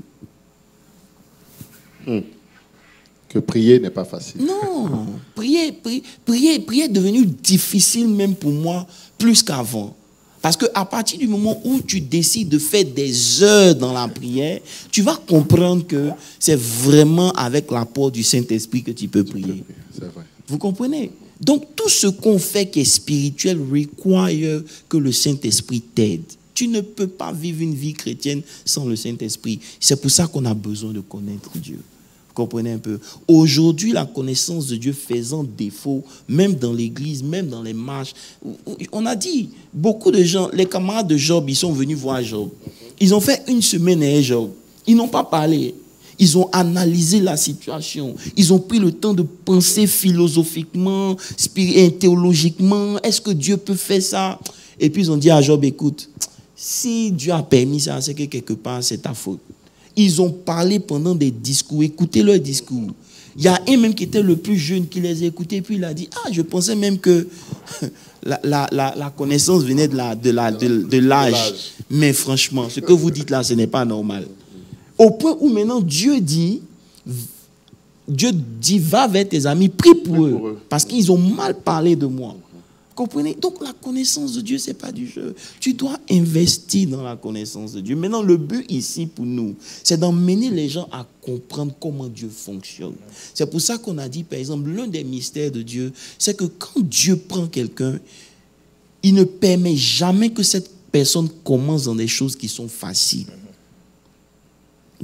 Que prier n'est pas facile.
Non, prier est devenu difficile même pour moi, plus qu'avant. Parce qu'à partir du moment où tu décides de faire des heures dans la prière, tu vas comprendre que c'est vraiment avec l'apport du Saint-Esprit que tu peux prier.
C'est vrai.
Vous comprenez? Donc, tout ce qu'on fait qui est spirituel requiert que le Saint-Esprit t'aide. Tu ne peux pas vivre une vie chrétienne sans le Saint-Esprit. C'est pour ça qu'on a besoin de connaître Dieu. Vous comprenez un peu? Aujourd'hui, la connaissance de Dieu faisant défaut, même dans l'église, même dans les marches, on a dit, beaucoup de gens, les camarades de Job, ils sont venus voir Job. Ils ont fait 1 semaine avec Job. Ils n'ont pas parlé. Ils ont analysé la situation. Ils ont pris le temps de penser philosophiquement, théologiquement. Est-ce que Dieu peut faire ça? Et puis ils ont dit à Job, écoute, si Dieu a permis ça, c'est que quelque part, c'est ta faute. Ils ont parlé pendant des discours. Écoutez leur discours. Il y a un même qui était le plus jeune qui les a écoutés. Puis il a dit, je pensais même que la connaissance venait de l'âge. Mais franchement, ce que vous dites là, ce n'est pas normal. Au point où maintenant Dieu dit, va vers tes amis, prie pour eux. Parce qu'ils ont mal parlé de moi. Comprenez? Donc la connaissance de Dieu, ce n'est pas du jeu. Tu dois investir dans la connaissance de Dieu. Maintenant, le but ici pour nous, c'est d'emmener les gens à comprendre comment Dieu fonctionne. C'est pour ça qu'on a dit, par exemple, l'un des mystères de Dieu, c'est que quand Dieu prend quelqu'un, il ne permet jamais que cette personne commence dans des choses qui sont faciles.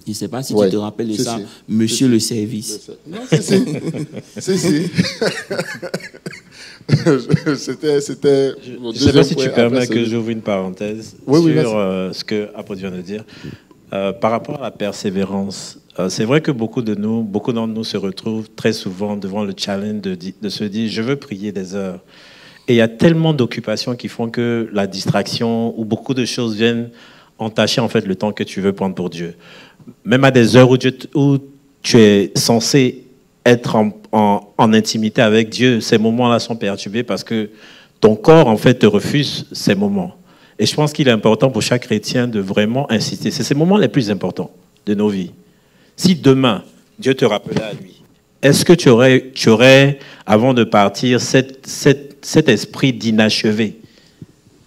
Je ne sais pas si tu te rappelles de ça, monsieur le service.
Non, si. C'était.
Je ne sais pas si tu permets que j'ouvre une parenthèse sur ce que Apôtre vient de dire. Par rapport à la persévérance, c'est vrai que beaucoup d'entre nous se retrouvent très souvent devant le challenge de se dire je veux prier des heures. Et il y a tellement d'occupations qui font que la distraction ou beaucoup de choses viennent entacher en fait le temps que tu veux prendre pour Dieu. Même à des heures où tu es censé être en intimité avec Dieu, ces moments-là sont perturbés parce que ton corps, en fait, te refuse ces moments. Et je pense qu'il est important pour chaque chrétien de vraiment insister. C'est ces moments les plus importants de nos vies. Si demain, Dieu te rappelait à lui, est-ce que tu aurais avant de partir, cet esprit d'inachevé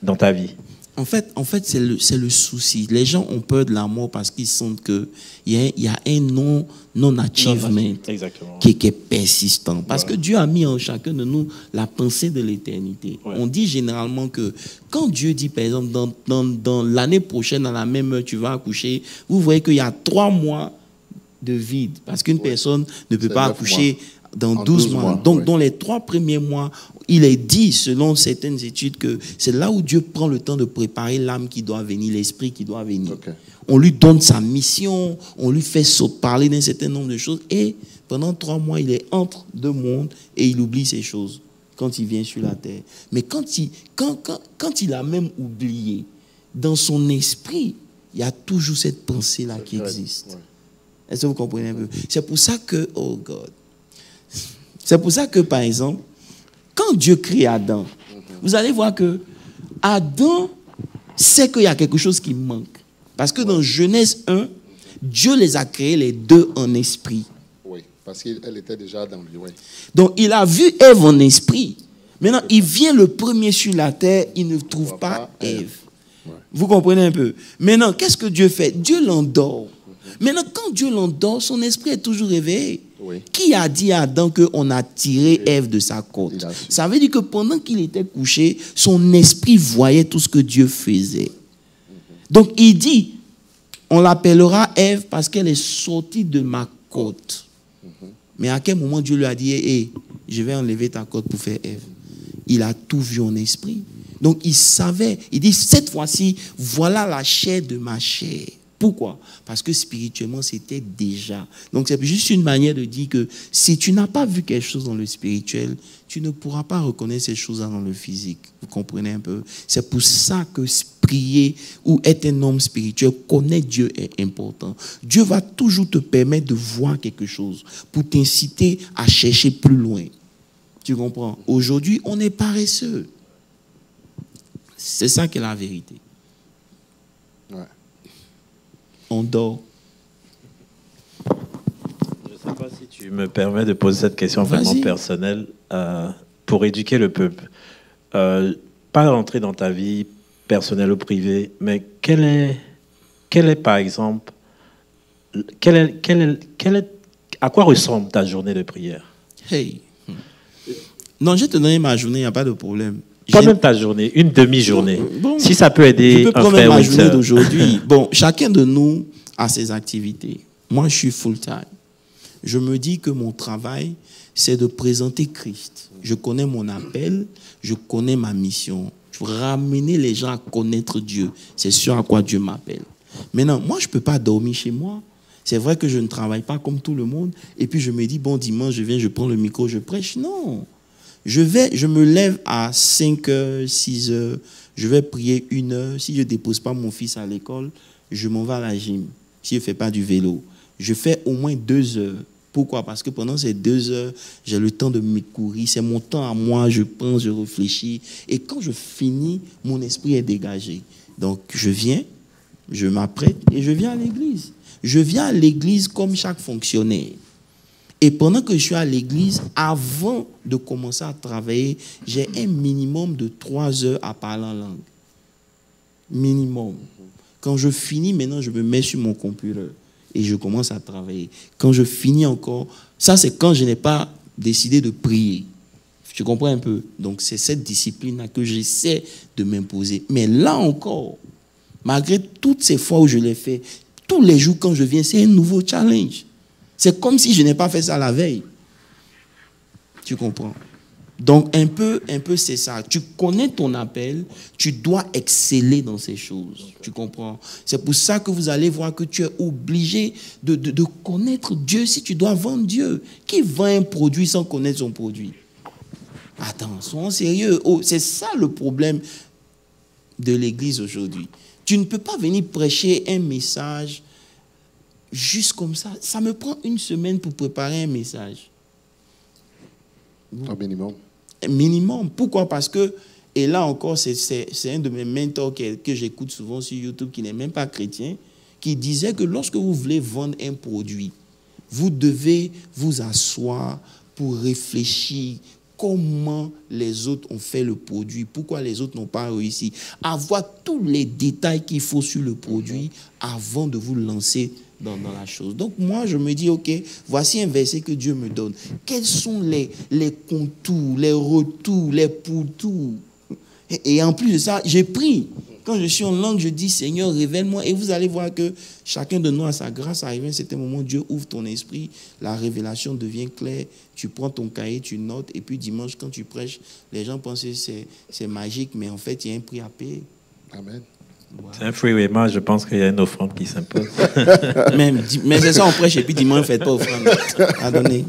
dans ta vie?
En fait, c'est le souci. Les gens ont peur de la mort parce qu'ils sentent qu'il y a un non-achievement qui est persistant. Parce que Dieu a mis en chacun de nous la pensée de l'éternité. Ouais. On dit généralement que quand Dieu dit, par exemple, dans l'année prochaine, à la même heure, tu vas accoucher, vous voyez qu'il y a 3 mois de vide. Parce qu'une personne ne peut pas accoucher dans 12 mois. Donc, dans les 3 premiers mois, il est dit, selon certaines études, que c'est là où Dieu prend le temps de préparer l'âme qui doit venir, l'esprit qui doit venir. Okay. On lui donne sa mission, on lui fait parler d'un certain nombre de choses, et pendant 3 mois, il est entre 2 mondes et il oublie ces choses quand il vient sur la terre. Mais quand il a même oublié, dans son esprit, il y a toujours cette pensée-là qui existe. Ouais. Est-ce que vous comprenez un peu? C'est pour ça que, oh God, c'est pour ça que, par exemple, quand Dieu crée Adam, vous allez voir que Adam sait qu'il y a quelque chose qui manque. Parce que dans Genèse 1, Dieu les a créés les deux en esprit.
Oui, parce qu'elle était déjà dans lui, oui.
Donc, il a vu Ève en esprit. Maintenant, il vient le premier sur la terre, il ne trouve pas Ève.
Ouais.
Vous comprenez un peu? Maintenant, qu'est-ce que Dieu fait? Dieu l'endort. Maintenant, quand Dieu l'endort, son esprit est toujours réveillé.
Oui.
Qui a dit à Adam qu'on a tiré Ève de sa côte? Ça veut dire que pendant qu'il était couché, son esprit voyait tout ce que Dieu faisait. Donc, il dit, on l'appellera Ève parce qu'elle est sortie de ma côte. Mais à quel moment Dieu lui a dit, hey, je vais enlever ta côte pour faire Ève? Il a tout vu en esprit. Donc, il savait, il dit, cette fois-ci, voilà la chair de ma chair. Pourquoi? Parce que spirituellement, c'était déjà. Donc, c'est juste une manière de dire que si tu n'as pas vu quelque chose dans le spirituel, tu ne pourras pas reconnaître ces choses-là dans le physique. Vous comprenez un peu? C'est pour ça que prier ou être un homme spirituel, connaître Dieu est important. Dieu va toujours te permettre de voir quelque chose pour t'inciter à chercher plus loin. Tu comprends? Aujourd'hui, on est paresseux. C'est ça qui est la vérité.
Ouais.
On dort.
Je ne sais pas si tu me permets de poser cette question vraiment personnelle pour éduquer le peuple. Pas rentrer dans ta vie personnelle ou privée, mais quel est par exemple, à quoi ressemble ta journée de prière?
Hey. Non, je vais te donner ma journée, il n'y a pas de problème.
Pas même ta journée, une demi-journée. Bon, si ça peut aider
je peux prendre ma journée d'aujourd'hui. Bon, chacun de nous a ses activités. Moi, je suis full-time. Je me dis que mon travail, c'est de présenter Christ. Je connais mon appel, je connais ma mission. Je veux ramener les gens à connaître Dieu. C'est sûr à quoi Dieu m'appelle. Maintenant, moi, je ne peux pas dormir chez moi. C'est vrai que je ne travaille pas comme tout le monde. Et puis, je me dis, bon, dimanche, je viens, je prends le micro, je prêche. Non. Je me lève à 5h, 6h. Je vais prier 1 heure. Si je ne dépose pas mon fils à l'école, je m'en vais à la gym. Si je ne fais pas du vélo, je fais au moins 2 heures. Pourquoi? Parce que pendant ces 2 heures, j'ai le temps de m'écourir. C'est mon temps à moi, je pense, je réfléchis. Et quand je finis, mon esprit est dégagé. Donc, je viens, je m'apprête et je viens à l'église. Je viens à l'église comme chaque fonctionnaire. Et pendant que je suis à l'église, avant de commencer à travailler, j'ai un minimum de 3 heures à parler en langue. Minimum. Quand je finis, maintenant, je me mets sur mon computer et je commence à travailler. Quand je finis encore, ça c'est quand je n'ai pas décidé de prier. Tu comprends un peu? Donc c'est cette discipline-là que j'essaie de m'imposer. Mais là encore, malgré toutes ces fois où je l'ai fait, tous les jours quand je viens, c'est un nouveau challenge. C'est comme si je n'ai pas fait ça la veille. Tu comprends? Donc, un peu c'est ça. Tu connais ton appel, tu dois exceller dans ces choses. Tu comprends? C'est pour ça que vous allez voir que tu es obligé de connaître Dieu si tu dois vendre Dieu. Qui vend un produit sans connaître son produit? Attends, sois sérieux. Oh, c'est ça le problème de l'Église aujourd'hui. Tu ne peux pas venir prêcher un message juste comme ça. Ça me prend 1 semaine pour préparer un message.
Au minimum.
Minimum. Pourquoi? Parce que, et là encore, c'est un de mes mentors que j'écoute souvent sur YouTube, qui n'est même pas chrétien, qui disait que lorsque vous voulez vendre un produit, vous devez vous asseoir pour réfléchir comment les autres ont fait le produit, pourquoi les autres n'ont pas réussi, avoir tous les détails qu'il faut sur le produit avant de vous lancer dans la chose. Donc moi, je me dis, ok, voici un verset que Dieu me donne. Quels sont les contours, les retours, les pourtours? Et en plus de ça, j'ai pris. Quand je suis en langue, je dis, Seigneur, révèle-moi. Et vous allez voir que chacun de nous a sa grâce. Arrivé à un certain moment, Dieu ouvre ton esprit, la révélation devient claire. Tu prends ton cahier, tu notes. Et puis dimanche, quand tu prêches, les gens pensent que c'est magique, mais en fait, il y a un prix à payer.
Amen.
Voilà. C'est un freeway, je pense qu'il y a une offrande qui s'impose.
mais c'est ça, on prêche et puis dimanche, ne faites pas offrande à donner.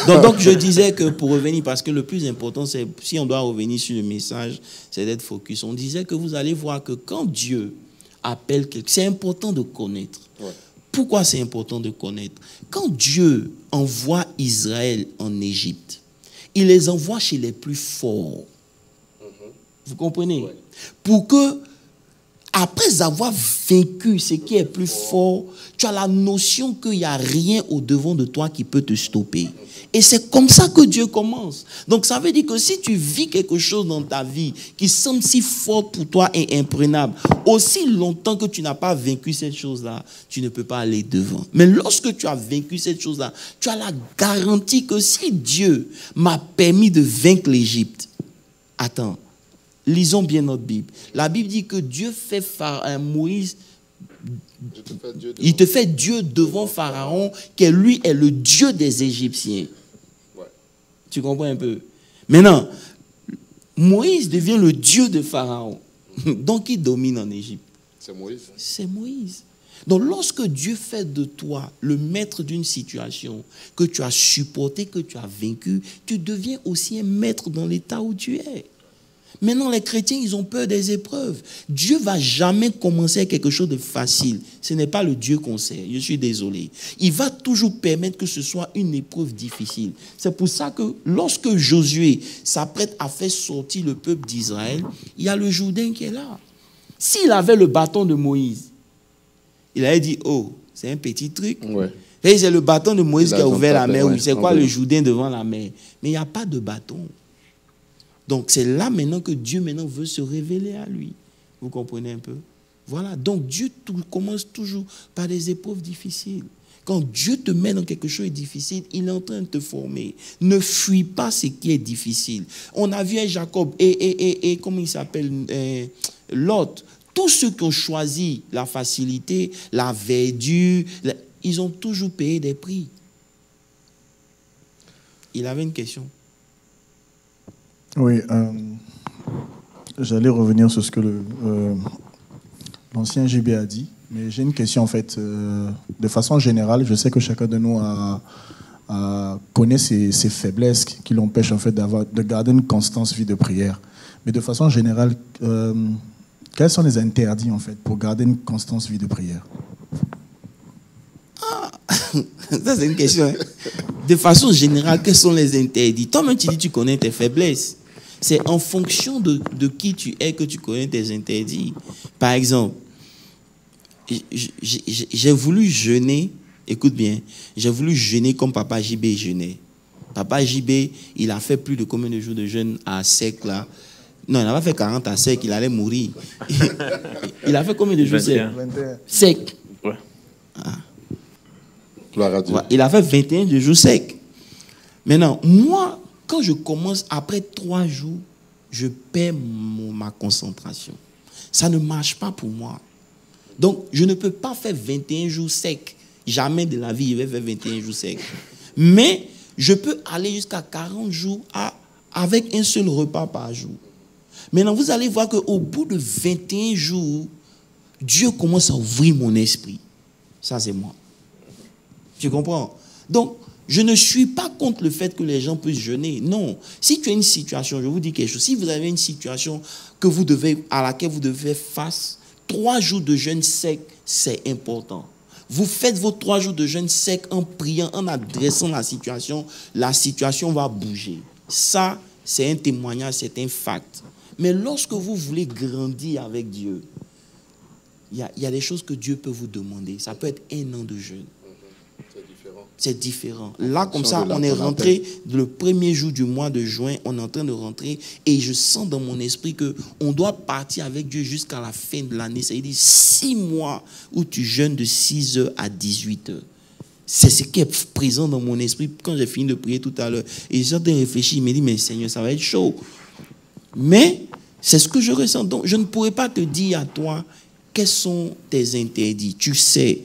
Donc, je disais que pour revenir, parce que le plus important, c'est, si on doit revenir sur le message, c'est d'être focus. On disait que vous allez voir que quand Dieu appelle quelqu'un, c'est important de connaître. Ouais. Pourquoi c'est important de connaître? Quand Dieu envoie Israël en Égypte, il les envoie chez les plus forts. Vous comprenez? Pour que, après avoir vaincu ce qui est plus fort, tu as la notion qu'il n'y a rien au-devant de toi qui peut te stopper. Et c'est comme ça que Dieu commence. Donc ça veut dire que si tu vis quelque chose dans ta vie qui semble si fort pour toi et imprenable, aussi longtemps que tu n'as pas vaincu cette chose-là, tu ne peux pas aller devant. Mais lorsque tu as vaincu cette chose-là, tu as la garantie que si Dieu m'a permis de vaincre l'Égypte, attends, lisons bien notre Bible. La Bible dit que Dieu fait Moïse, il te fait Dieu devant Pharaon, qui lui est le Dieu des Égyptiens. Ouais. Tu comprends un peu? Maintenant, Moïse devient le Dieu de Pharaon. Donc, qui domine en Égypte?
C'est Moïse.
C'est Moïse. Donc, lorsque Dieu fait de toi le maître d'une situation que tu as supportée, que tu as vaincu, tu deviens aussi un maître dans l'état où tu es. Maintenant, les chrétiens, ils ont peur des épreuves. Dieu ne va jamais commencer avec quelque chose de facile. Ce n'est pas le Dieu qu'on sait. Je suis désolé. Il va toujours permettre que ce soit une épreuve difficile. C'est pour ça que lorsque Josué s'apprête à faire sortir le peuple d'Israël, il y a le Jourdain qui est là. S'il avait le bâton de Moïse, il avait dit, oh, c'est un petit truc. Ouais. Et c'est le bâton de Moïse qui a ouvert la mer. Ouais, c'est quoi le Jourdain devant la mer? Mais il n'y a pas de bâton. Donc, c'est là maintenant que Dieu maintenant veut se révéler à lui. Vous comprenez un peu? Voilà. Donc, Dieu commence toujours par des épreuves difficiles. Quand Dieu te met dans quelque chose de difficile, il est en train de te former. Ne fuis pas ce qui est difficile. On a vu un Jacob et comment il s'appelle? Lot. Tous ceux qui ont choisi la facilité, la verdure, ils ont toujours payé des prix. Il avait une question.
Oui, j'allais revenir sur ce que l'ancien JB a dit, mais j'ai une question en fait. De façon générale, je sais que chacun de nous connaît ses faiblesses qui l'empêchent en fait de garder une constance vie de prière. Mais de façon générale, quels sont les interdits en fait pour garder une constance vie de prière?
Ça c'est une question. Hein. De façon générale, quels sont les interdits? Toi-même tu dis que tu connais tes faiblesses. C'est en fonction de qui tu es que tu connais tes interdits. Par exemple, j'ai voulu jeûner, écoute bien, j'ai voulu jeûner comme Papa JB jeûnait. Papa JB, il a fait plus de combien de jours de jeûne à sec là? Non, il n'a pas fait 40 à sec, il allait mourir. Il a fait combien de jours sec?
21.
Sec.
Ouais.
Ah.
Ouais,
il a fait 21 de jours secs. Maintenant, moi, quand je commence, après 3 jours, je perds ma concentration. Ça ne marche pas pour moi. Donc, je ne peux pas faire 21 jours secs. Jamais de la vie, je vais faire 21 jours secs. Mais, je peux aller jusqu'à 40 jours avec un seul repas par jour. Maintenant, vous allez voir qu'au bout de 21 jours, Dieu commence à ouvrir mon esprit. Ça, c'est moi. Tu comprends? Donc, je ne suis pas contre le fait que les gens puissent jeûner. Non. Si tu as une situation, je vous dis quelque chose, si vous avez une situation à laquelle vous devez faire face, 3 jours de jeûne sec, c'est important. Vous faites vos 3 jours de jeûne sec en priant, en adressant la situation va bouger. Ça, c'est un témoignage, c'est un fact. Mais lorsque vous voulez grandir avec Dieu, il y a des choses que Dieu peut vous demander. Ça peut être 1 an de jeûne. C'est différent. Là, comme ça, on est rentré le premier jour du mois de juin, on est en train de rentrer et je sens dans mon esprit qu'on doit partir avec Dieu jusqu'à la fin de l'année. C'est-à-dire 6 mois où tu jeûnes de 6h à 18h. C'est ce qui est présent dans mon esprit quand j'ai fini de prier tout à l'heure. Et j'ai en train de réfléchir, il me dit, mais Seigneur, ça va être chaud. Mais c'est ce que je ressens. Donc, je ne pourrais pas te dire à toi quels sont tes interdits. Tu sais.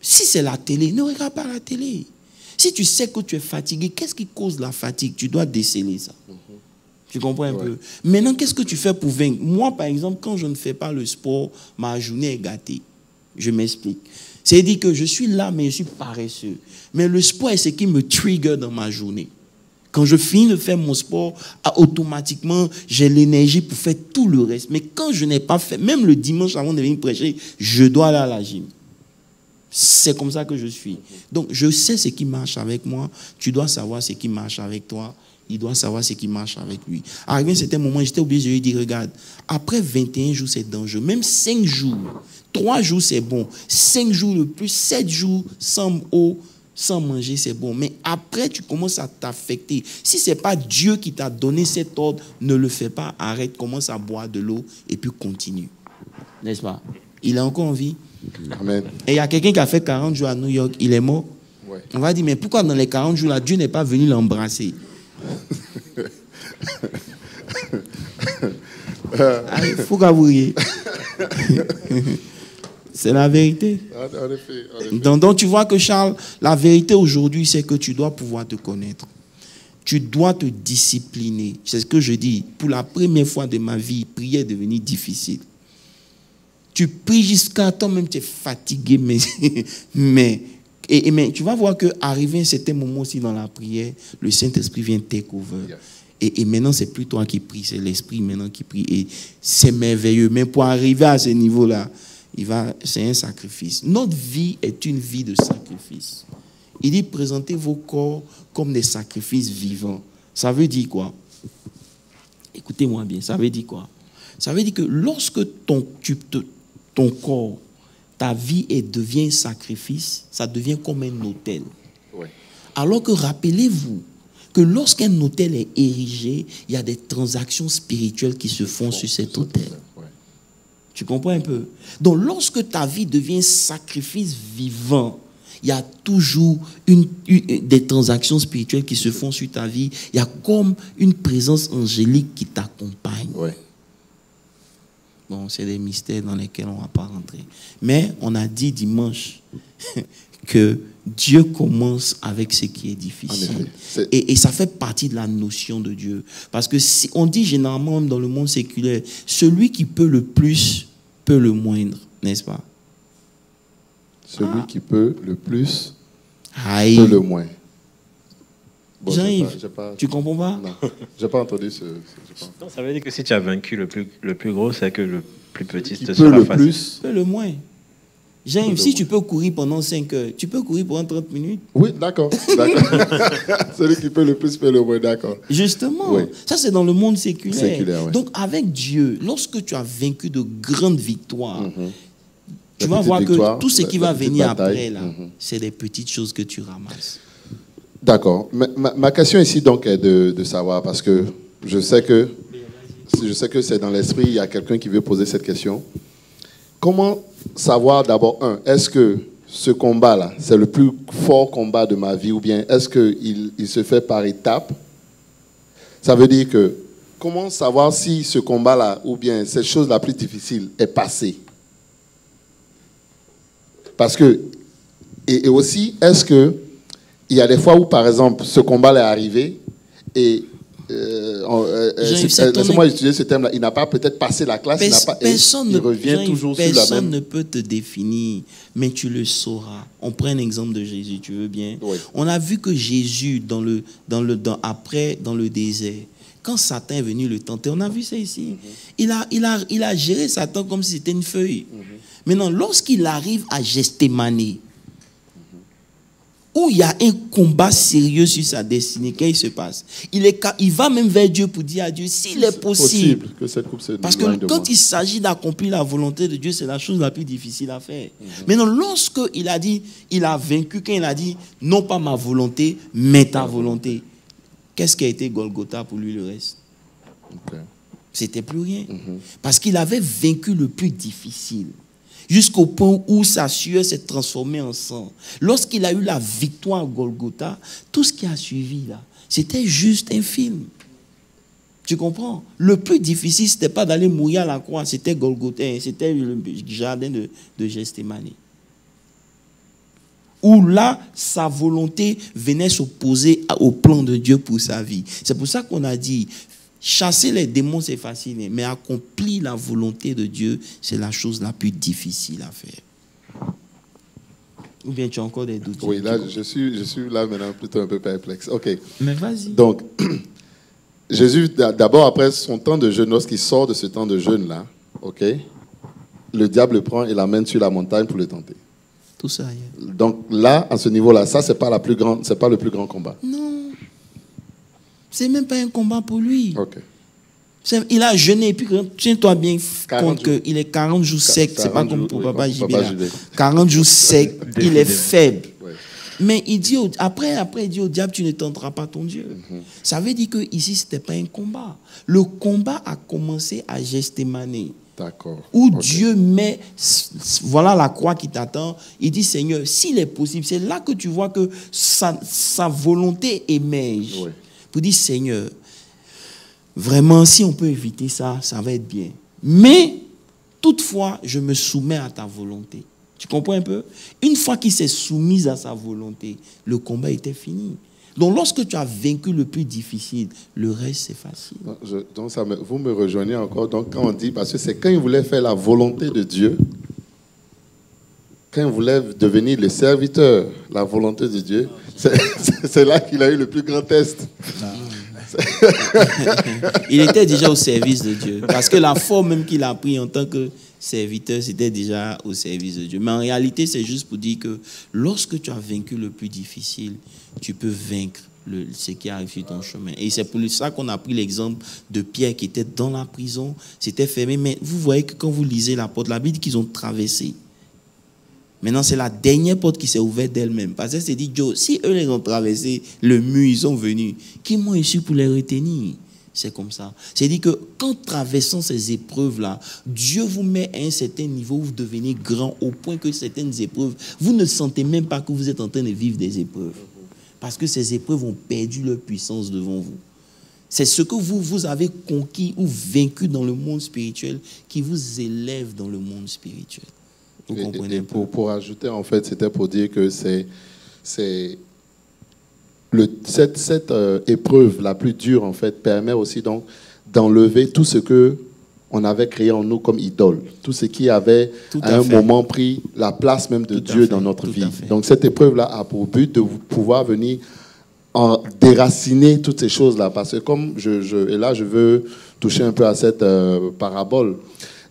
Si c'est la télé, ne regarde pas la télé. Si tu sais que tu es fatigué, qu'est-ce qui cause la fatigue? Tu dois déceler ça. Tu comprends un peu? Maintenant, qu'est-ce que tu fais pour vaincre? Moi, par exemple, quand je ne fais pas le sport, ma journée est gâtée. Je m'explique. C'est-à-dire que je suis là, mais je suis paresseux. Mais le sport est ce qui me trigger dans ma journée. Quand je finis de faire mon sport, automatiquement, j'ai l'énergie pour faire tout le reste. Mais quand je n'ai pas fait, même le dimanche avant de venir prêcher, je dois aller à la gym. C'est comme ça que je suis. Donc, je sais ce qui marche avec moi. Tu dois savoir ce qui marche avec toi. Il doit savoir ce qui marche avec lui. Arrivé à un certain moment, j'étais obligé de lui dire, regarde, après 21 jours, c'est dangereux. Même 5 jours, 3 jours, c'est bon. 5 jours le plus, 7 jours sans eau, sans manger, c'est bon. Mais après, tu commences à t'affecter. Si ce n'est pas Dieu qui t'a donné cet ordre, ne le fais pas, arrête, commence à boire de l'eau et puis continue. N'est-ce pas? Il est encore en vie.
Amen.
Et il y a quelqu'un qui a fait 40 jours à New York, il est mort.
Ouais.
On va dire, mais pourquoi dans les 40 jours-là, Dieu n'est pas venu l'embrasser? Il faut qu'avouer. C'est la vérité.
En effet.
Donc, tu vois que Charles, la vérité aujourd'hui, c'est que tu dois pouvoir te connaître. Tu dois te discipliner. C'est ce que je dis. Pour la première fois de ma vie, prier est devenu difficile. Tu pries jusqu'à toi-même, tu es fatigué, mais tu vas voir qu'arrivé à un certain moment aussi dans la prière, le Saint-Esprit vient take over. Yes. Et maintenant, c'est plus toi qui pries, c'est l'Esprit maintenant qui prie. Et c'est merveilleux. Mais pour arriver à ce niveau-là, c'est un sacrifice. Notre vie est une vie de sacrifice. Il dit, présentez vos corps comme des sacrifices vivants. Ça veut dire quoi? Écoutez-moi bien, ça veut dire quoi? Ça veut dire que lorsque ton corps, ta vie devient un sacrifice, ça devient comme un autel. Ouais. Alors que rappelez-vous que lorsqu'un autel est érigé, il y a des transactions spirituelles qui se font sur cet autel. Ouais. Tu comprends un peu? Donc lorsque ta vie devient un sacrifice vivant, il y a toujours des transactions spirituelles qui se font sur ta vie. Il y a comme une présence angélique qui t'accompagne. Ouais. Bon, c'est des mystères dans lesquels on ne va pas rentrer. Mais on a dit dimanche que Dieu commence avec ce qui est difficile. Et ça fait partie de la notion de Dieu. Parce que si on dit généralement dans le monde séculaire, celui qui peut le plus peut le moindre, n'est-ce pas?
Celui qui peut le plus peut le moins. Bon,
Jean-Yves, tu comprends pas?
Non, je n'ai pas entendu ce
non, ça veut dire que si tu as vaincu le plus gros, c'est que le plus petit te
sera
le
facile.
Plus.
Peut le moins. Jean-Yves, si tu peux courir pendant 5 heures, tu peux courir pendant 30 minutes?
Oui, d'accord. Celui qui peut le plus peut le moins, d'accord.
Justement, oui. Ça c'est dans le monde séculaire.
Oui.
Donc avec Dieu, lorsque tu as vaincu de grandes victoires, tu vas voir que tout ce qui va venir après, là, c'est des petites choses que tu ramasses.
D'accord. Ma question ici, donc, est de savoir, parce que je sais que c'est dans l'esprit, il y a quelqu'un qui veut poser cette question. Comment savoir d'abord, est-ce que ce combat-là, c'est le plus fort combat de ma vie, ou bien est-ce qu'il se fait par étapes? Ça veut dire que, comment savoir si ce combat-là, ou bien cette chose la plus difficile est passée? Parce que, et aussi, est-ce que il y a des fois où, par exemple, ce combat est arrivé et laissez-moi utiliser ce terme-là. Il n'a pas peut-être passé la classe, il revient toujours sur la même.
Personne ne peut te définir, mais tu le sauras. On prend un exemple de Jésus, tu veux bien? Oui. On a vu que Jésus, dans le désert, quand Satan est venu le tenter, on a vu ça ici. Il a géré Satan comme si c'était une feuille. Maintenant, lorsqu'il arrive à Gethsémani, où il y a un combat sérieux sur sa destinée, qu'est-ce qui se passe? Il va même vers Dieu pour dire à Dieu, s'il est possible
que cette coupe se
parce que quand il s'agit d'accomplir la volonté de Dieu, c'est la chose la plus difficile à faire. Maintenant, lorsqu'il a dit, il a vaincu, quand il a dit, non pas ma volonté, mais ta volonté, qu'est-ce qui a été Golgotha pour lui le reste? C'était plus rien. Parce qu'il avait vaincu le plus difficile. Jusqu'au point où sa sueur s'est transformée en sang. Lorsqu'il a eu la victoire à Golgotha, tout ce qui a suivi là, c'était juste un film. Tu comprends? Le plus difficile, ce n'était pas d'aller mourir à la croix, c'était Golgotha, c'était le jardin de Gethsémani. Où là, sa volonté venait s'opposer au plan de Dieu pour sa vie. C'est pour ça qu'on a dit, chasser les démons, c'est facile, mais accomplir la volonté de Dieu, c'est la chose la plus difficile à faire. Ou bien tu as encore des doutes?
Oui, là, je suis là maintenant plutôt un peu perplexe. OK.
Mais vas-y.
Donc, Jésus, d'abord, après son temps de jeûne, lorsqu'il sort de ce temps de jeûne-là, OK, le diable le prend et l'amène sur la montagne pour le tenter.
Tout ça ailleurs.
Donc là, à ce niveau-là, ça, c'est pas le plus grand combat.
Non. C'est même pas un combat pour lui.
Ok.
Il a jeûné, et puis tiens-toi bien compte
40
qu'il est 40 jours sec. C'est pas comme pour Papa
Papa
Jibé.
Jibé.
40 jours sec, il est faible.
Ouais.
Mais il dit après, il dit au diable, tu ne tenteras pas ton Dieu. Ça veut dire que ici, c'était pas un combat. Le combat a commencé à Gethsémani.
D'accord.
Où
Ok.
Dieu met, voilà la croix qui t'attend. Il dit, Seigneur, s'il est possible, c'est là que tu vois que sa volonté émerge.
Ouais.
Pour dire, Seigneur, vraiment, si on peut éviter ça, ça va être bien. Mais, toutefois, je me soumets à ta volonté. Tu comprends un peu? Une fois qu'il s'est soumis à sa volonté, le combat était fini. Donc, lorsque tu as vaincu le plus difficile, le reste, c'est facile.
Donc vous me rejoignez encore. Donc quand on dit, parce que c'est quand il voulait faire la volonté de Dieu, quand il voulait devenir le serviteur, la volonté de Dieu, c'est là qu'il a eu le plus grand test.
Il était déjà au service de Dieu. Parce que la forme même qu'il a pris en tant que serviteur, c'était déjà au service de Dieu. Mais en réalité, c'est juste pour dire que lorsque tu as vaincu le plus difficile, tu peux vaincre ce qui arrive sur ton chemin. Et c'est pour ça qu'on a pris l'exemple de Pierre qui était dans la prison, c'était fermé. Mais vous voyez que quand vous lisez la porte, la Bible dit qu'ils ont traversé. Maintenant, c'est la dernière porte qui s'est ouverte d'elle-même. Parce que c'est dit, Joe, si eux les ont traversé le mur, ils sont venus, qui m'ont issu pour les retenir? C'est comme ça. C'est dit que qu'en traversant ces épreuves-là, Dieu vous met à un certain niveau où vous devenez grand au point que certaines épreuves, vous ne sentez même pas que vous êtes en train de vivre des épreuves. Parce que ces épreuves ont perdu leur puissance devant vous. C'est ce que vous avez conquis ou vaincu dans le monde spirituel qui vous élève dans le monde spirituel. Vous comprenez?
Et pour ajouter, en fait, c'était pour dire que cette épreuve la plus dure, en fait, permet aussi donc d'enlever tout ce que on avait créé en nous comme idole, tout ce qui avait à un moment pris la place même de Dieu dans notre vie. Donc cette épreuve-là a pour but de pouvoir venir déraciner toutes ces choses-là, parce que comme et là je veux toucher un peu à cette parabole,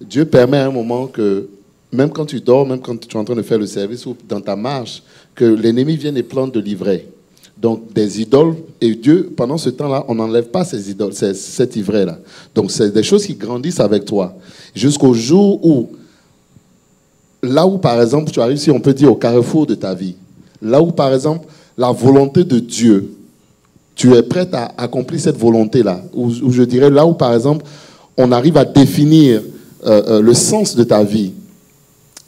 Dieu permet à un moment que même quand tu dors, même quand tu es en train de faire le service ou dans ta marche, que l'ennemi vienne et plante de l'ivraie. Donc, des idoles, et Dieu, pendant ce temps-là, on n'enlève pas ces idoles, cette ivraie-là. Donc, c'est des choses qui grandissent avec toi. Jusqu'au jour où, là où, par exemple, tu arrives, si on peut dire, au carrefour de ta vie, là où, par exemple, la volonté de Dieu, tu es prêt à accomplir cette volonté-là, où je dirais, là où, par exemple, on arrive à définir le sens de ta vie,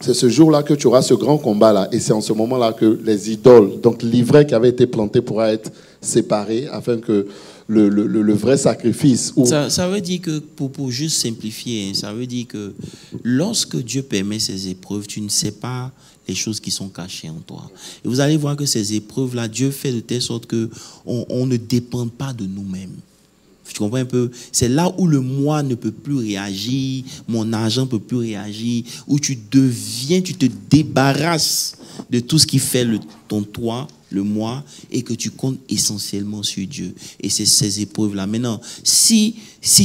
c'est ce jour-là que tu auras ce grand combat-là. Et c'est en ce moment-là que les idoles, donc l'ivraie qui avait été plantée pourra être séparée afin que le vrai sacrifice...
Ça veut dire que, pour juste simplifier, ça veut dire que lorsque Dieu permet ces épreuves, tu ne sais pas les choses qui sont cachées en toi. Et vous allez voir que ces épreuves-là, Dieu fait de telle sorte qu'on ne dépend pas de nous-mêmes. Tu comprends un peu? C'est là où le moi ne peut plus réagir, mon argent ne peut plus réagir, où tu te débarrasses de tout ce qui fait ton toi, le moi, et que tu comptes essentiellement sur Dieu. Et c'est ces épreuves-là. Maintenant, si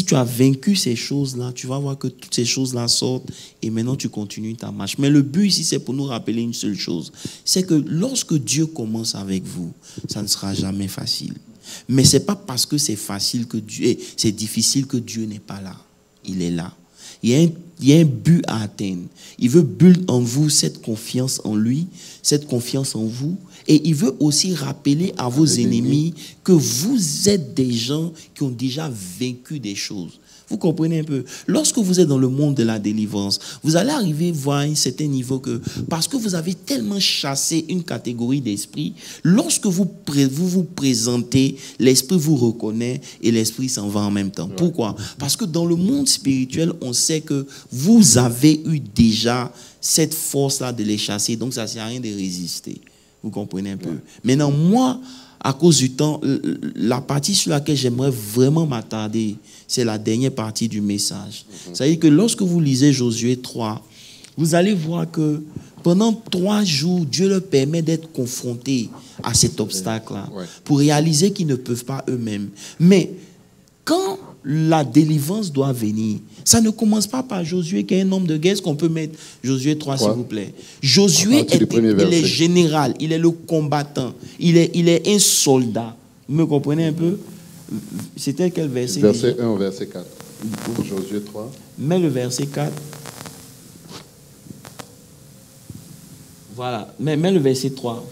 tu as vaincu ces choses-là, tu vas voir que toutes ces choses-là sortent et maintenant tu continues ta marche. Mais le but ici, c'est pour nous rappeler une seule chose. C'est que lorsque Dieu commence avec vous, ça ne sera jamais facile. Mais ce n'est pas parce que c'est facile que Dieu, c'est difficile que Dieu n'est pas là. Il est là. Il y a un but à atteindre. Il veut build en vous cette confiance en lui, cette confiance en vous. Et il veut aussi rappeler à vos ennemis que vous êtes des gens qui ont déjà vécu des choses. Vous comprenez un peu? Lorsque vous êtes dans le monde de la délivrance, vous allez arriver à voir un certain niveau que, parce que vous avez tellement chassé une catégorie d'esprit, lorsque vous vous présentez, l'esprit vous reconnaît et l'esprit s'en va en même temps. Pourquoi? Parce que dans le monde spirituel, on sait que vous avez eu déjà cette force-là de les chasser, donc ça ne sert à rien de résister. Vous comprenez un peu? Maintenant, moi, à cause du temps, la partie sur laquelle j'aimerais vraiment m'attarder, c'est la dernière partie du message. C'est-à-dire que lorsque vous lisez Josué 3, vous allez voir que pendant 3 jours, Dieu leur permet d'être confrontés à cet obstacle-là, pour réaliser qu'ils ne peuvent pas eux-mêmes. Mais quand la délivrance doit venir, ça ne commence pas par Josué qui est un homme de guerre. Est-ce qu'on peut mettre Josué 3, s'il vous plaît? Josué, il est général, il est le combattant, il est un soldat. Vous me comprenez un peu? C'était quel verset?
Verset 1 au verset 4. Josué 3.
Mets le verset 4. Voilà, mets le verset 3.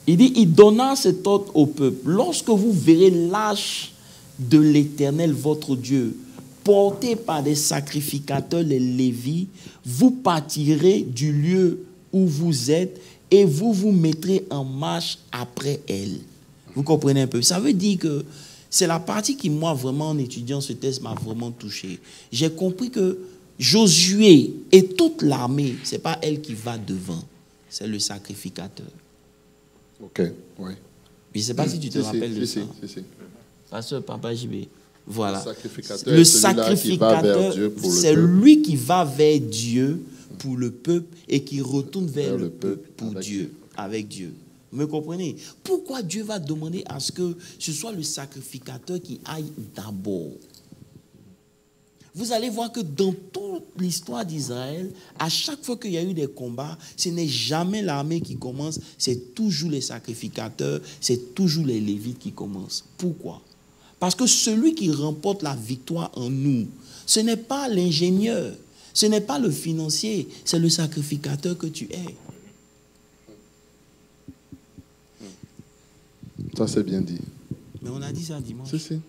Il dit, il donna cet ordre au peuple. Lorsque vous verrez l'arche de l'Éternel, votre Dieu, portée par des sacrificateurs, les Lévites, vous partirez du lieu où vous êtes et vous vous mettrez en marche après elle. Vous comprenez un peu? Ça veut dire que c'est la partie qui, moi, vraiment, en étudiant ce texte, m'a vraiment touché. J'ai compris que Josué et toute l'armée, ce n'est pas elle qui va devant, c'est le sacrificateur.
Ok, oui.
Je ne sais pas si tu te rappelles de ça.
Si.
Pasteur Papa JB. Voilà.
Le sacrificateur,
c'est lui qui va vers Dieu pour le peuple et qui retourne vers le peuple pour Dieu, avec Dieu. Vous me comprenez? Pourquoi Dieu va demander à ce que ce soit le sacrificateur qui aille d'abord? Vous allez voir que dans toute l'histoire d'Israël, à chaque fois qu'il y a eu des combats, ce n'est jamais l'armée qui commence, c'est toujours les sacrificateurs, c'est toujours les Lévites qui commencent. Pourquoi? Parce que celui qui remporte la victoire en nous, ce n'est pas l'ingénieur, ce n'est pas le financier, c'est le sacrificateur que tu es.
Ça, c'est bien dit.
Mais on a dit ça dimanche.
Si.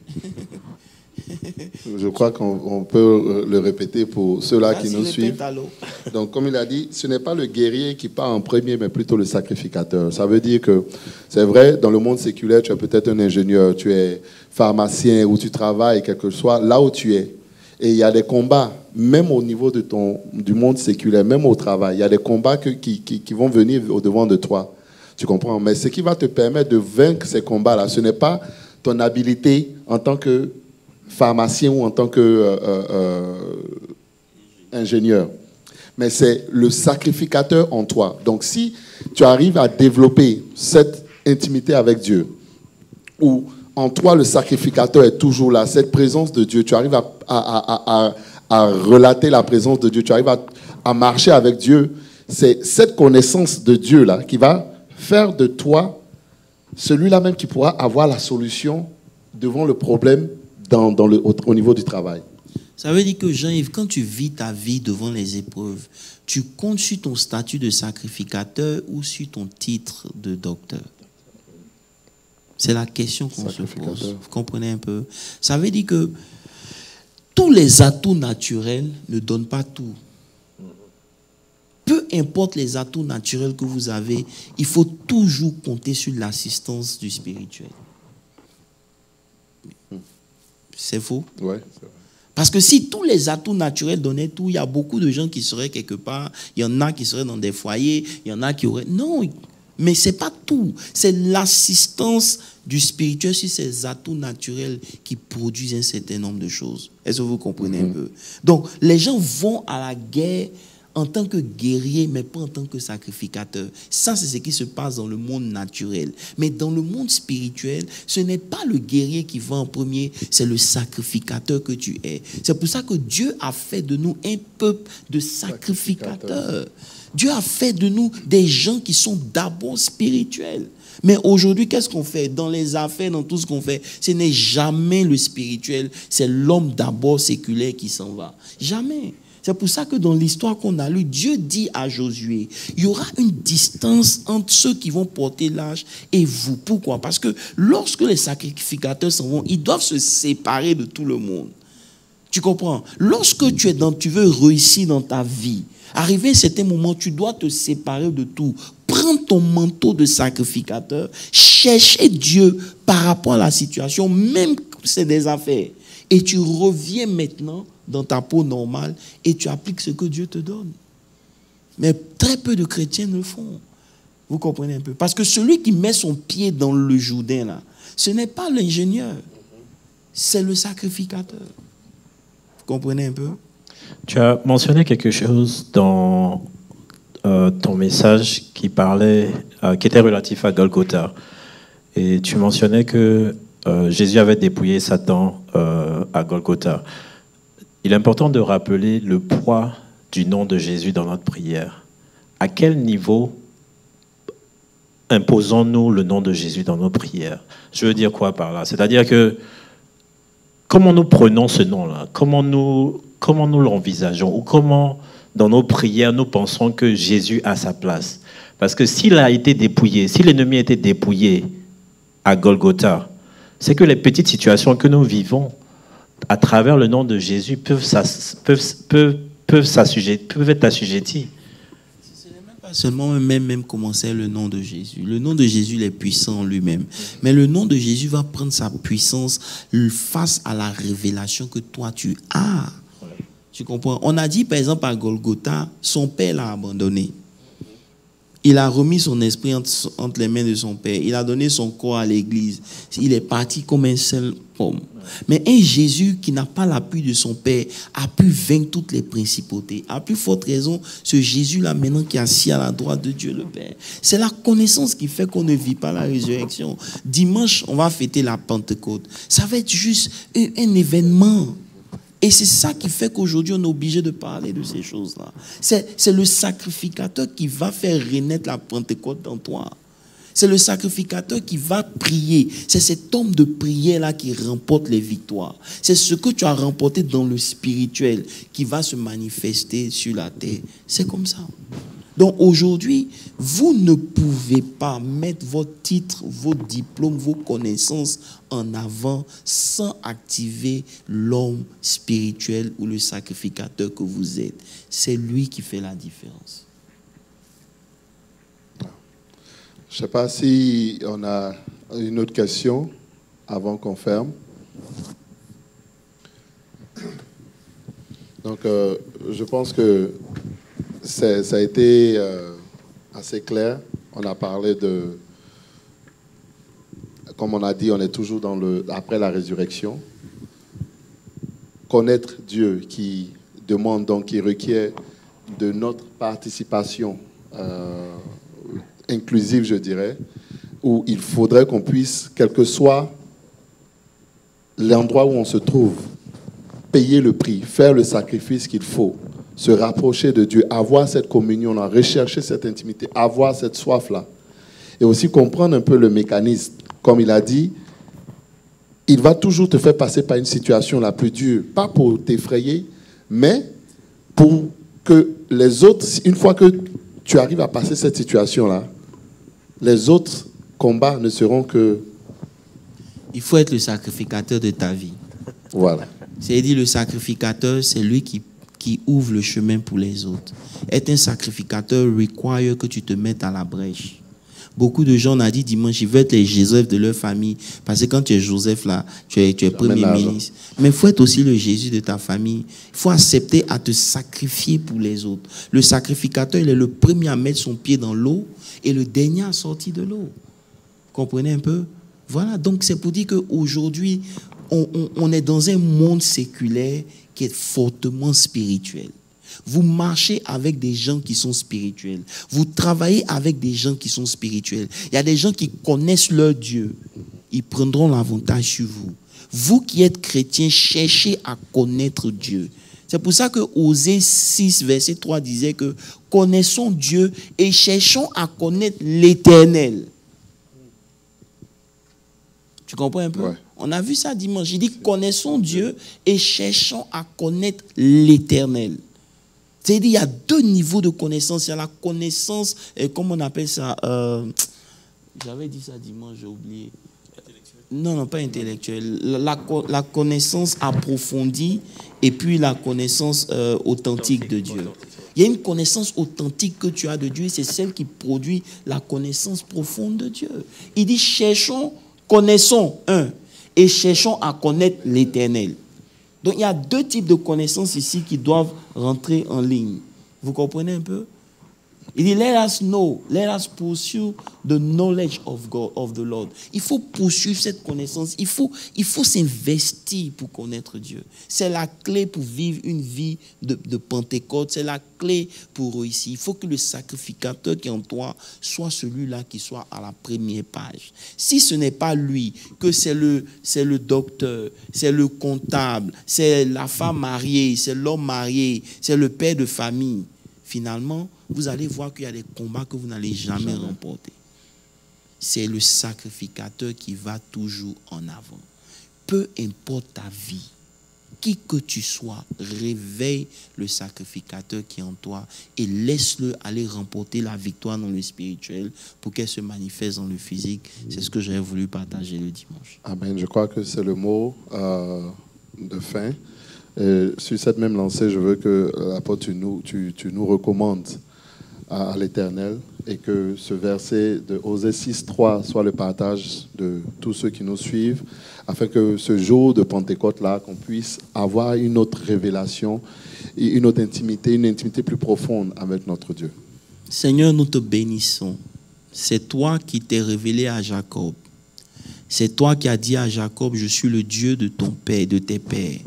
Je crois qu'on peut le répéter pour ceux-là qui nous suivent. Donc, comme il a dit, ce n'est pas le guerrier qui part en premier, mais plutôt le sacrificateur. Ça veut dire que, c'est vrai, dans le monde séculaire, tu es peut-être un ingénieur, tu es pharmacien ou tu travailles, quel que soit, là où tu es. Et il y a des combats, même au niveau du monde séculaire, même au travail, il y a des combats qui vont venir au-devant de toi. Tu comprends? Mais ce qui va te permettre de vaincre ces combats-là, ce n'est pas ton habilité en tant que pharmacien ou en tant qu'ingénieur. Mais c'est le sacrificateur en toi. Donc si tu arrives à développer cette intimité avec Dieu, où en toi le sacrificateur est toujours là, cette présence de Dieu, tu arrives à relater la présence de Dieu, tu arrives à marcher avec Dieu, c'est cette connaissance de Dieu-là qui va faire de toi celui-là même qui pourra avoir la solution devant le problème au niveau du travail.
Ça veut dire que Jean-Yves, quand tu vis ta vie devant les épreuves, tu comptes sur ton statut de sacrificateur ou sur ton titre de docteur? C'est la question qu'on se pose. Vous comprenez un peu? Ça veut dire que tous les atouts naturels ne donnent pas tout. Peu importe les atouts naturels que vous avez, il faut toujours compter sur l'assistance du spirituel. C'est faux?
Oui, c'est vrai.
Parce que si tous les atouts naturels donnaient tout, il y a beaucoup de gens qui seraient quelque part, il y en a qui seraient dans des foyers, il y en a qui auraient... Non, mais ce n'est pas tout. C'est l'assistance du spirituel sur ces atouts naturels qui produisent un certain nombre de choses. Est-ce que vous comprenez un peu? Donc, les gens vont à la guerre en tant que guerrier, mais pas en tant que sacrificateur. Ça, c'est ce qui se passe dans le monde naturel. Mais dans le monde spirituel, ce n'est pas le guerrier qui va en premier, c'est le sacrificateur que tu es. C'est pour ça que Dieu a fait de nous un peuple de sacrificateurs. Dieu a fait de nous des gens qui sont d'abord spirituels. Mais aujourd'hui, qu'est-ce qu'on fait? Dans les affaires, dans tout ce qu'on fait, ce n'est jamais le spirituel, c'est l'homme d'abord séculaire qui s'en va. Jamais. C'est pour ça que dans l'histoire qu'on a lue, Dieu dit à Josué, il y aura une distance entre ceux qui vont porter l'arche et vous. Pourquoi? Parce que lorsque les sacrificateurs s'en vont, ils doivent se séparer de tout le monde. Tu comprends? Lorsque tu veux réussir dans ta vie, arrivé à un certain moment, tu dois te séparer de tout. Prends ton manteau de sacrificateur, chercher Dieu par rapport à la situation, même si c'est des affaires. Et tu reviens maintenant dans ta peau normale et tu appliques ce que Dieu te donne. Mais très peu de chrétiens le font. Vous comprenez un peu? Parce que celui qui met son pied dans le Jourdain, là, ce n'est pas l'ingénieur, c'est le sacrificateur. Vous comprenez un peu?
Tu as mentionné quelque chose dans ton message qui était relatif à Golgotha. Et tu mentionnais que Jésus avait dépouillé Satan à Golgotha. Il est important de rappeler le poids du nom de Jésus dans notre prière. À quel niveau imposons-nous le nom de Jésus dans nos prières? Je veux dire quoi par là? C'est-à-dire que comment nous prenons ce nom-là? Comment nous l'envisageons? Ou comment, dans nos prières, nous pensons que Jésus a sa place? Parce que s'il a été dépouillé, si l'ennemi a été dépouillé à Golgotha, c'est que les petites situations que nous vivons à travers le nom de Jésus peuvent être assujetties.
Pas seulement même commencer le nom de Jésus. Le nom de Jésus il est puissant en lui-même. Mais le nom de Jésus va prendre sa puissance face à la révélation que toi tu as. Tu comprends? On a dit par exemple à Golgotha, son père l'a abandonné. Il a remis son esprit entre les mains de son père. Il a donné son corps à l'église. Il est parti comme un seul homme. Mais un Jésus qui n'a pas l'appui de son père a pu vaincre toutes les principautés. À plus forte raison, ce Jésus-là maintenant qui est assis à la droite de Dieu le Père. C'est la connaissance qui fait qu'on ne vit pas la résurrection. Dimanche, on va fêter la Pentecôte. Ça va être juste un événement. Et c'est ça qui fait qu'aujourd'hui, on est obligé de parler de ces choses-là. C'est le sacrificateur qui va faire renaître la Pentecôte dans toi. C'est le sacrificateur qui va prier. C'est cet homme de prière-là qui remporte les victoires. C'est ce que tu as remporté dans le spirituel qui va se manifester sur la terre. C'est comme ça. Donc aujourd'hui, vous ne pouvez pas mettre vos titres, vos diplômes, vos connaissances en avant sans activer l'homme spirituel ou le sacrificateur que vous êtes. C'est lui qui fait la différence.
Je ne sais pas si on a une autre question avant qu'on ferme. Donc, je pense que ça a été assez clair. On a parlé de, comme on a dit, on est toujours après la résurrection. Connaître Dieu qui demande donc, qui requiert de notre participation inclusive, je dirais, où il faudrait qu'on puisse, quel que soit l'endroit où on se trouve, payer le prix, faire le sacrifice qu'il faut, se rapprocher de Dieu, avoir cette communion-là, rechercher cette intimité, avoir cette soif-là. Et aussi comprendre un peu le mécanisme. Comme il a dit, il va toujours te faire passer par une situation la plus dure, pas pour t'effrayer, mais pour que les autres, une fois que tu arrives à passer cette situation-là, les autres combats ne seront que...
Il faut être le sacrificateur de ta vie.
Voilà.
C'est-à-dire le sacrificateur, c'est lui qui ouvre le chemin pour les autres. Être un sacrificateur requiert que tu te mettes à la brèche. Beaucoup de gens ont dit dimanche, ils veulent être les Joseph de leur famille. Parce que quand tu es Joseph, là, tu es premier ministre. Mais il faut être aussi le Jésus de ta famille. Il faut accepter à te sacrifier pour les autres. Le sacrificateur, il est le premier à mettre son pied dans l'eau et le dernier à sortir de l'eau. Comprenez un peu? Voilà, donc c'est pour dire qu'aujourd'hui, on est dans un monde séculaire qui est fortement spirituel. Vous marchez avec des gens qui sont spirituels. Vous travaillez avec des gens qui sont spirituels. Il y a des gens qui connaissent leur Dieu. Ils prendront l'avantage sur vous. Vous qui êtes chrétiens, cherchez à connaître Dieu. C'est pour ça que Osée 6, verset 3 disait que connaissons Dieu et cherchons à connaître l'Éternel. Tu comprends un peu? Ouais. On a vu ça dimanche. Il dit connaissons Dieu et cherchons à connaître l'Éternel. C'est-à-dire il y a deux niveaux de connaissance. Il y a la connaissance, comment on appelle ça? J'avais dit ça dimanche, j'ai oublié. Non, pas intellectuelle. La connaissance approfondie et puis la connaissance authentique de Dieu. Il y a une connaissance authentique que tu as de Dieu et c'est celle qui produit la connaissance profonde de Dieu. Il dit cherchons, connaissons et cherchons à connaître l'Éternel. Donc il y a deux types de connaissances ici qui doivent rentrer en ligne. Vous comprenez un peu? Il dit, let us know, let us pursue the knowledge of God, of the Lord. Il faut poursuivre cette connaissance. Il faut s'investir pour connaître Dieu. C'est la clé pour vivre une vie de Pentecôte. C'est la clé pour réussir. Il faut que le sacrificateur qui est en toi soit celui-là qui soit à la première page. Si ce n'est pas lui, que c'est le docteur, c'est le comptable, c'est la femme mariée, c'est l'homme marié, c'est le père de famille, finalement, vous allez voir qu'il y a des combats que vous n'allez jamais remporter. C'est le sacrificateur qui va toujours en avant. Peu importe ta vie, qui que tu sois, réveille le sacrificateur qui est en toi et laisse-le aller remporter la victoire dans le spirituel pour qu'elle se manifeste dans le physique. C'est ce que j'avais voulu partager le dimanche.
Amen. Je crois que c'est le mot de fin. Sur cette même lancée, je veux que l'apôtre, tu nous recommandes à l'Éternel et que ce verset de Osée 6.3 soit le partage de tous ceux qui nous suivent, afin que ce jour de Pentecôte-là, qu'on puisse avoir une autre révélation, une autre intimité, une intimité plus profonde avec notre Dieu.
Seigneur, nous te bénissons. C'est toi qui t'es révélé à Jacob. C'est toi qui as dit à Jacob, je suis le Dieu de ton père, de tes pères.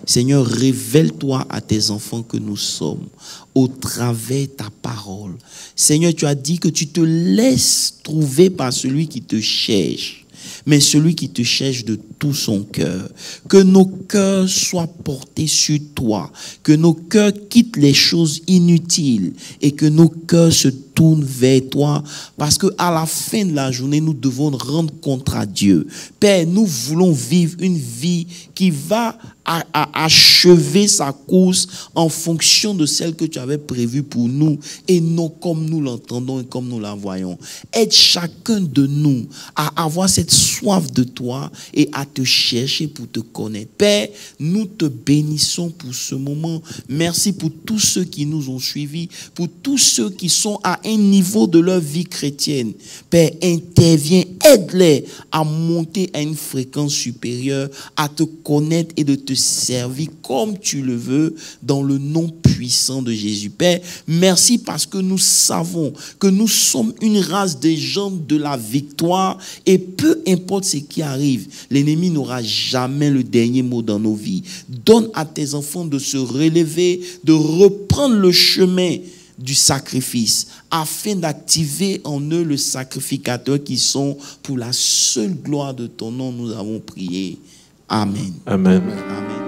Seigneur, révèle-toi à tes enfants que nous sommes au travers de ta parole. Seigneur, tu as dit que tu te laisses trouver par celui qui te cherche, mais celui qui te cherche de tout son cœur. Que nos cœurs soient portés sur toi, que nos cœurs quittent les choses inutiles et que nos cœurs se tournent vers toi, parce que à la fin de la journée, nous devons rendre compte à Dieu. Père, nous voulons vivre une vie qui va achever sa course en fonction de celle que tu avais prévue pour nous et non comme nous l'entendons et comme nous la voyons. Aide chacun de nous à avoir cette soif de toi et à te chercher pour te connaître. Père, nous te bénissons pour ce moment. Merci pour tous ceux qui nous ont suivis, pour tous ceux qui sont à un niveau de leur vie chrétienne. Père, interviens, aide-les à monter à une fréquence supérieure, à te connaître et de te servir comme tu le veux dans le nom puissant de Jésus. Père, merci parce que nous savons que nous sommes une race des gens de la victoire et peu importe ce qui arrive, l'ennemi n'aura jamais le dernier mot dans nos vies. Donne à tes enfants de se relever, de reprendre le chemin du sacrifice afin d'activer en eux le sacrificateur qui sont pour la seule gloire de ton nom. Nous avons prié. Amen.
Amen.
Amen.